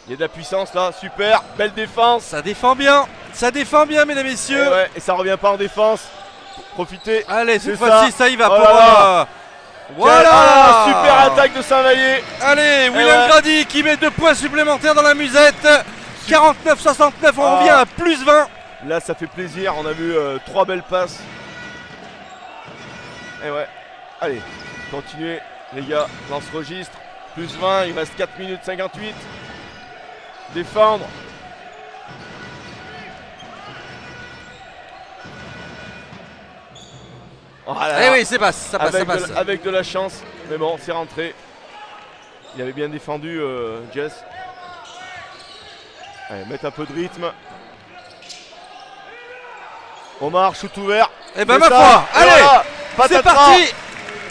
Il y a de la puissance là, super, belle défense. Ça défend bien, mesdames et messieurs. Et ça revient pas en défense. Profitez. Allez, cette fois-ci, ça y va pour. Voilà, super attaque de Saint-Vallier. Allez, William Grady qui met 2 points supplémentaires dans la musette. 49-69, on revient à plus 20. Là, ça fait plaisir. On a vu 3 belles passes. Et ouais, allez, continuez les gars, lance registre. Plus 20, il reste 4 minutes 58. Défendre. Eh oui, ça passe. Avec de la chance, mais bon, c'est rentré. Il avait bien défendu Jess. Allez, mettre un peu de rythme. Omar, shoot ouvert. Et ben ma foi, allez, voilà, c'est parti.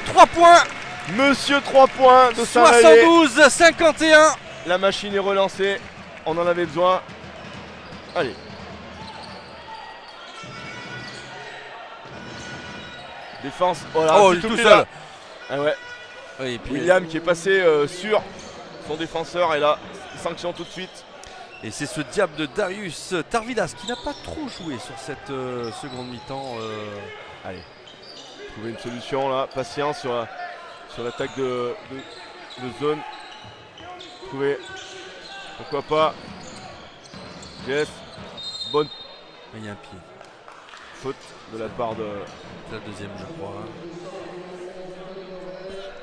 3 points. Monsieur 3 points de Saint-Vallier. 72-51. La machine est relancée. On en avait besoin. Allez. Défense, voilà, tout seul. Ah ouais. Oui, et puis William qui est passé sur son défenseur et là, sanction tout de suite. Et c'est ce diable de Darius Tarvidas qui n'a pas trop joué sur cette seconde mi-temps. Allez, trouver une solution là, patience sur l'attaque de zone. Trouver, pourquoi pas. Yes, bonne. Il y a un pied. Faute de la part de la deuxième, je crois.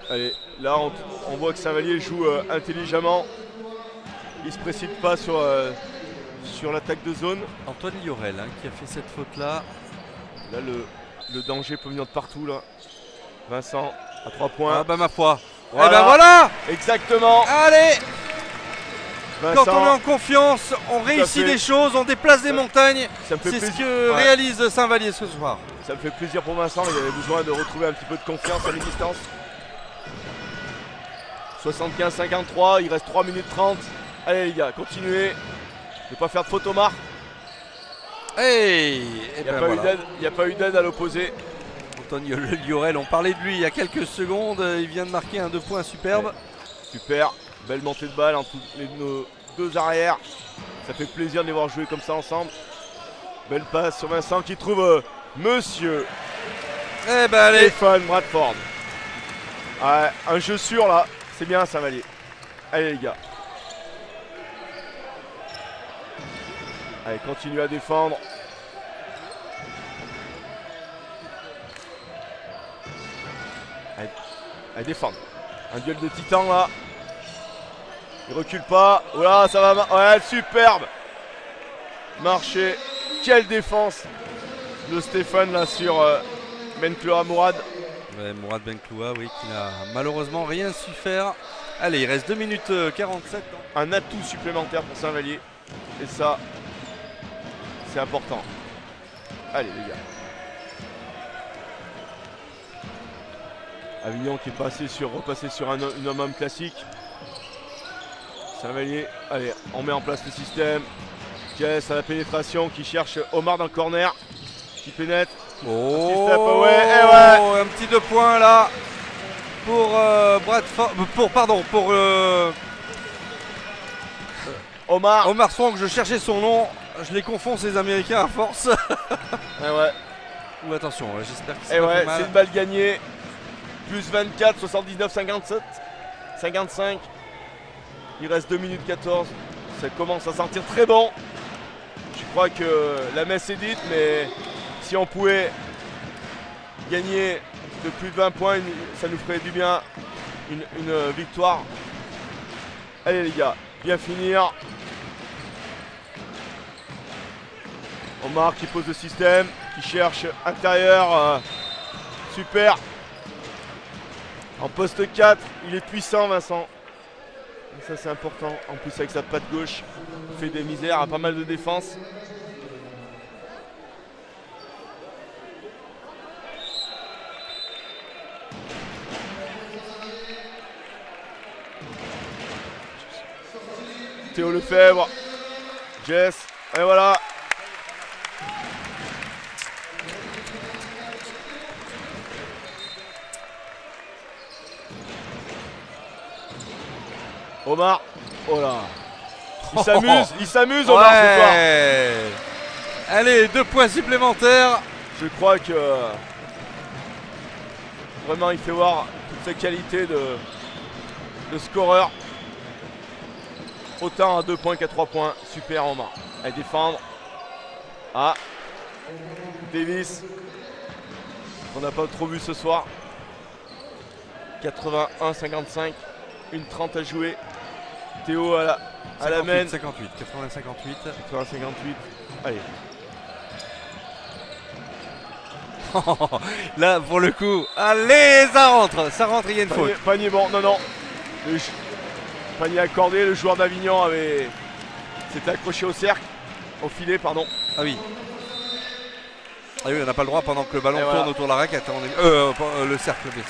Allez, là on voit que Saint-Vallier joue intelligemment. Il ne se précipite pas sur l'attaque de zone. Antoine Liorel qui a fait cette faute là. Là le danger peut venir de partout là. Vincent à 3 points. Ah bah ma foi. Voilà. Et ben voilà. Exactement. Allez. Vincent. Quand on est en confiance, on réussit des choses, on déplace des montagnes. C'est ce que réalise Saint-Vallier ce soir. Ça me fait plaisir pour Vincent, il avait besoin de retrouver un petit peu de confiance à mi-distance. 75-53, il reste 3 minutes 30. Allez les gars, continuez. Ne pas faire de faute Omar. Hey, il n'y a pas eu d'aide à l'opposé. Antoine Liorel, on parlait de lui il y a quelques secondes. Il vient de marquer un 2 points superbe. Ouais. Super, belle montée de balle entre nos deux arrières. Ça fait plaisir de les voir jouer comme ça ensemble. Belle passe sur Vincent qui trouve Monsieur Eh ben allez. Stéphane Bradford. Ouais, un jeu sûr là, c'est bien Saint-Vallier. Allez les gars. Allez, continue à défendre. Allez, défendre. Un duel de titans là. Il recule pas. Voilà, ça va. Ouais, superbe. Marché. Quelle défense de Stéphane là sur Benkloa Mourad. Ouais, Mourad Benkloa, oui, qui n'a malheureusement rien su faire. Allez, il reste 2 minutes 47. Un atout supplémentaire pour Saint-Vallier. Et ça, c'est important. Allez les gars. Avignon qui est repassé sur une homme classique. Saint-Vallier, allez, on met en place le système. Jess à la pénétration qui cherche Omar dans le corner. Qui pénètre. Oh, ouais. Un petit 2 points là pour Bradford. Pour Omar. Omar Strong, je cherchais son nom. Je les confonds ces Américains à force. Ouais. Ou attention, j'espère que c'est une balle gagnée. Plus 24, 79, 57, 55. Il reste 2 minutes 14. Ça commence à sentir très bon. Je crois que la messe est dite, mais si on pouvait gagner de plus de 20 points, ça nous ferait du bien. Une victoire. Allez les gars, bien finir. Omar qui pose le système, qui cherche intérieur. Super. En poste 4, il est puissant Vincent. Ça c'est important. En plus avec sa patte gauche, il fait des misères à pas mal de défense. Théo Lefebvre. Jess. Et voilà. Omar, oh là, il s'amuse Omar ce soir. Allez, 2 points supplémentaires. Je crois que vraiment il fait voir toute sa qualité de scoreur. Autant à 2 points qu'à 3 points. Super Omar. À défendre. Ah, Davis, qu'on n'a pas trop vu ce soir. 81-55, 1:30 à jouer. Théo à la main. 58, 80-58. 80-58. Allez. Là, pour le coup, allez, ça rentre, il y a une faute. Panier bon, non. Panier accordé, le joueur d'Avignon s'était accroché au cercle, au filet, pardon. Ah oui. Ah oui, on n'a pas le droit pendant que le ballon tourne autour de la raquette. Le cercle, bien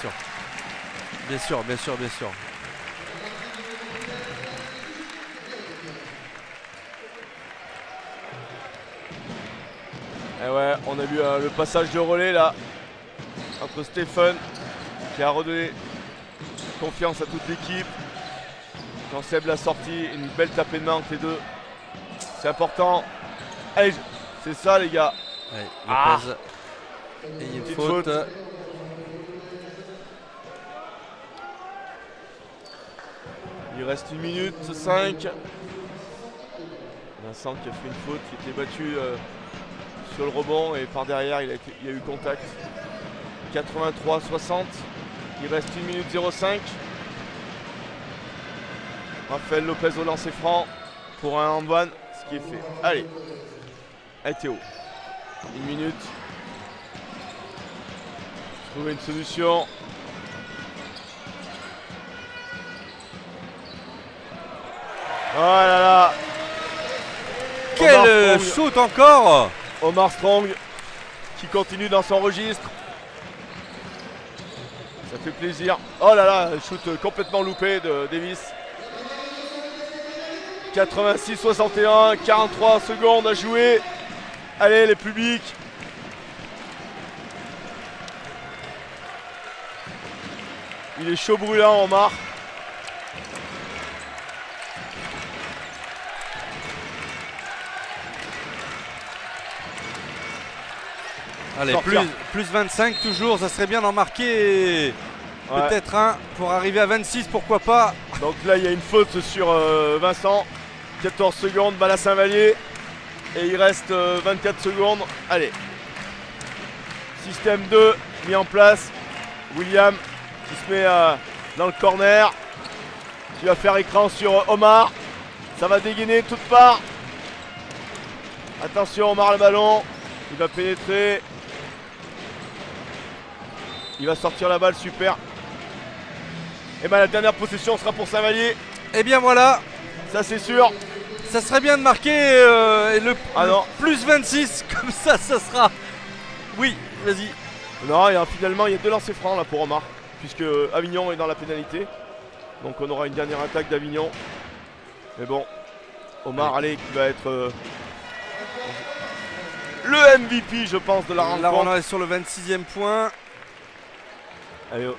sûr. Bien sûr. Et ouais, on a vu le passage de relais là entre Stéphane qui a redonné confiance à toute l'équipe. Quand Seb l'a sorti, une belle tapée de main entre les deux. C'est important. Allez, c'est ça les gars. Lopez. Et il y a une faute. Il reste 1 minute 5. Vincent qui a fait une faute, qui était battu sur le rebond et par derrière il y a eu contact. 83-60. Il reste 1 minute 05. Raphaël Lopez au lancer franc pour un handball, ce qui est fait. Allez Théo. 1 minute. Trouver une solution. Oh là là. Quel shoot encore. Omar Strong qui continue dans son registre. Ça fait plaisir. Oh là là, shoot complètement loupé de Davis. 86-61, 43 secondes à jouer. Allez les publics. Il est chaud brûlant Omar. Allez, sortir. plus 25 toujours, ça serait bien d'en marquer Ouais. peut-être un pour arriver à 26, pourquoi pas. Donc là, il y a une faute sur Vincent. 14 secondes, balle à Saint-Vallier. Et il reste 24 secondes. Allez. Système 2 mis en place. William qui se met dans le corner. Qui va faire écran sur Omar. Ça va dégainer de toutes parts. Attention, Omar, le ballon. Il va pénétrer. Il va sortir la balle, super. Et bien la dernière possession sera pour Saint-Vallier. Et bien voilà, Ça c'est sûr. ça serait bien de marquer le non. plus 26, comme ça sera. Oui, vas-y. Non, et finalement il y a 2 lancers francs là pour Omar. Puisque Avignon est dans la pénalité. Donc on aura une dernière attaque d'Avignon. Mais bon, Omar, allez, qui va être le MVP, je pense, de la rencontre. Là on est sur le 26e point. Allez,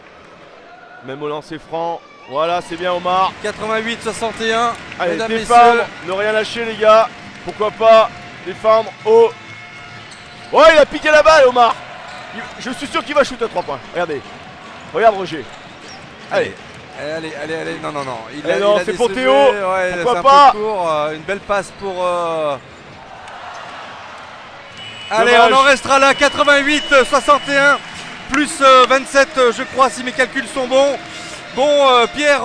même au lancer franc. Voilà, c'est bien Omar. 88-61. Allez, Mesdames, défendre, messieurs. ne rien lâcher les gars. Pourquoi pas défendre haut. Oh, il a piqué la balle Omar. Je suis sûr qu'il va shooter à 3 points. Regardez. Regarde Roger. Allez. Allez, non. Eh non, c'est pour décevait, Théo. ouais, Pourquoi c'est un pas peu court, une belle passe pour. Allez, Dommage. on en restera là. 88-61 plus 27, je crois, si mes calculs sont bons. Bon, Pierre.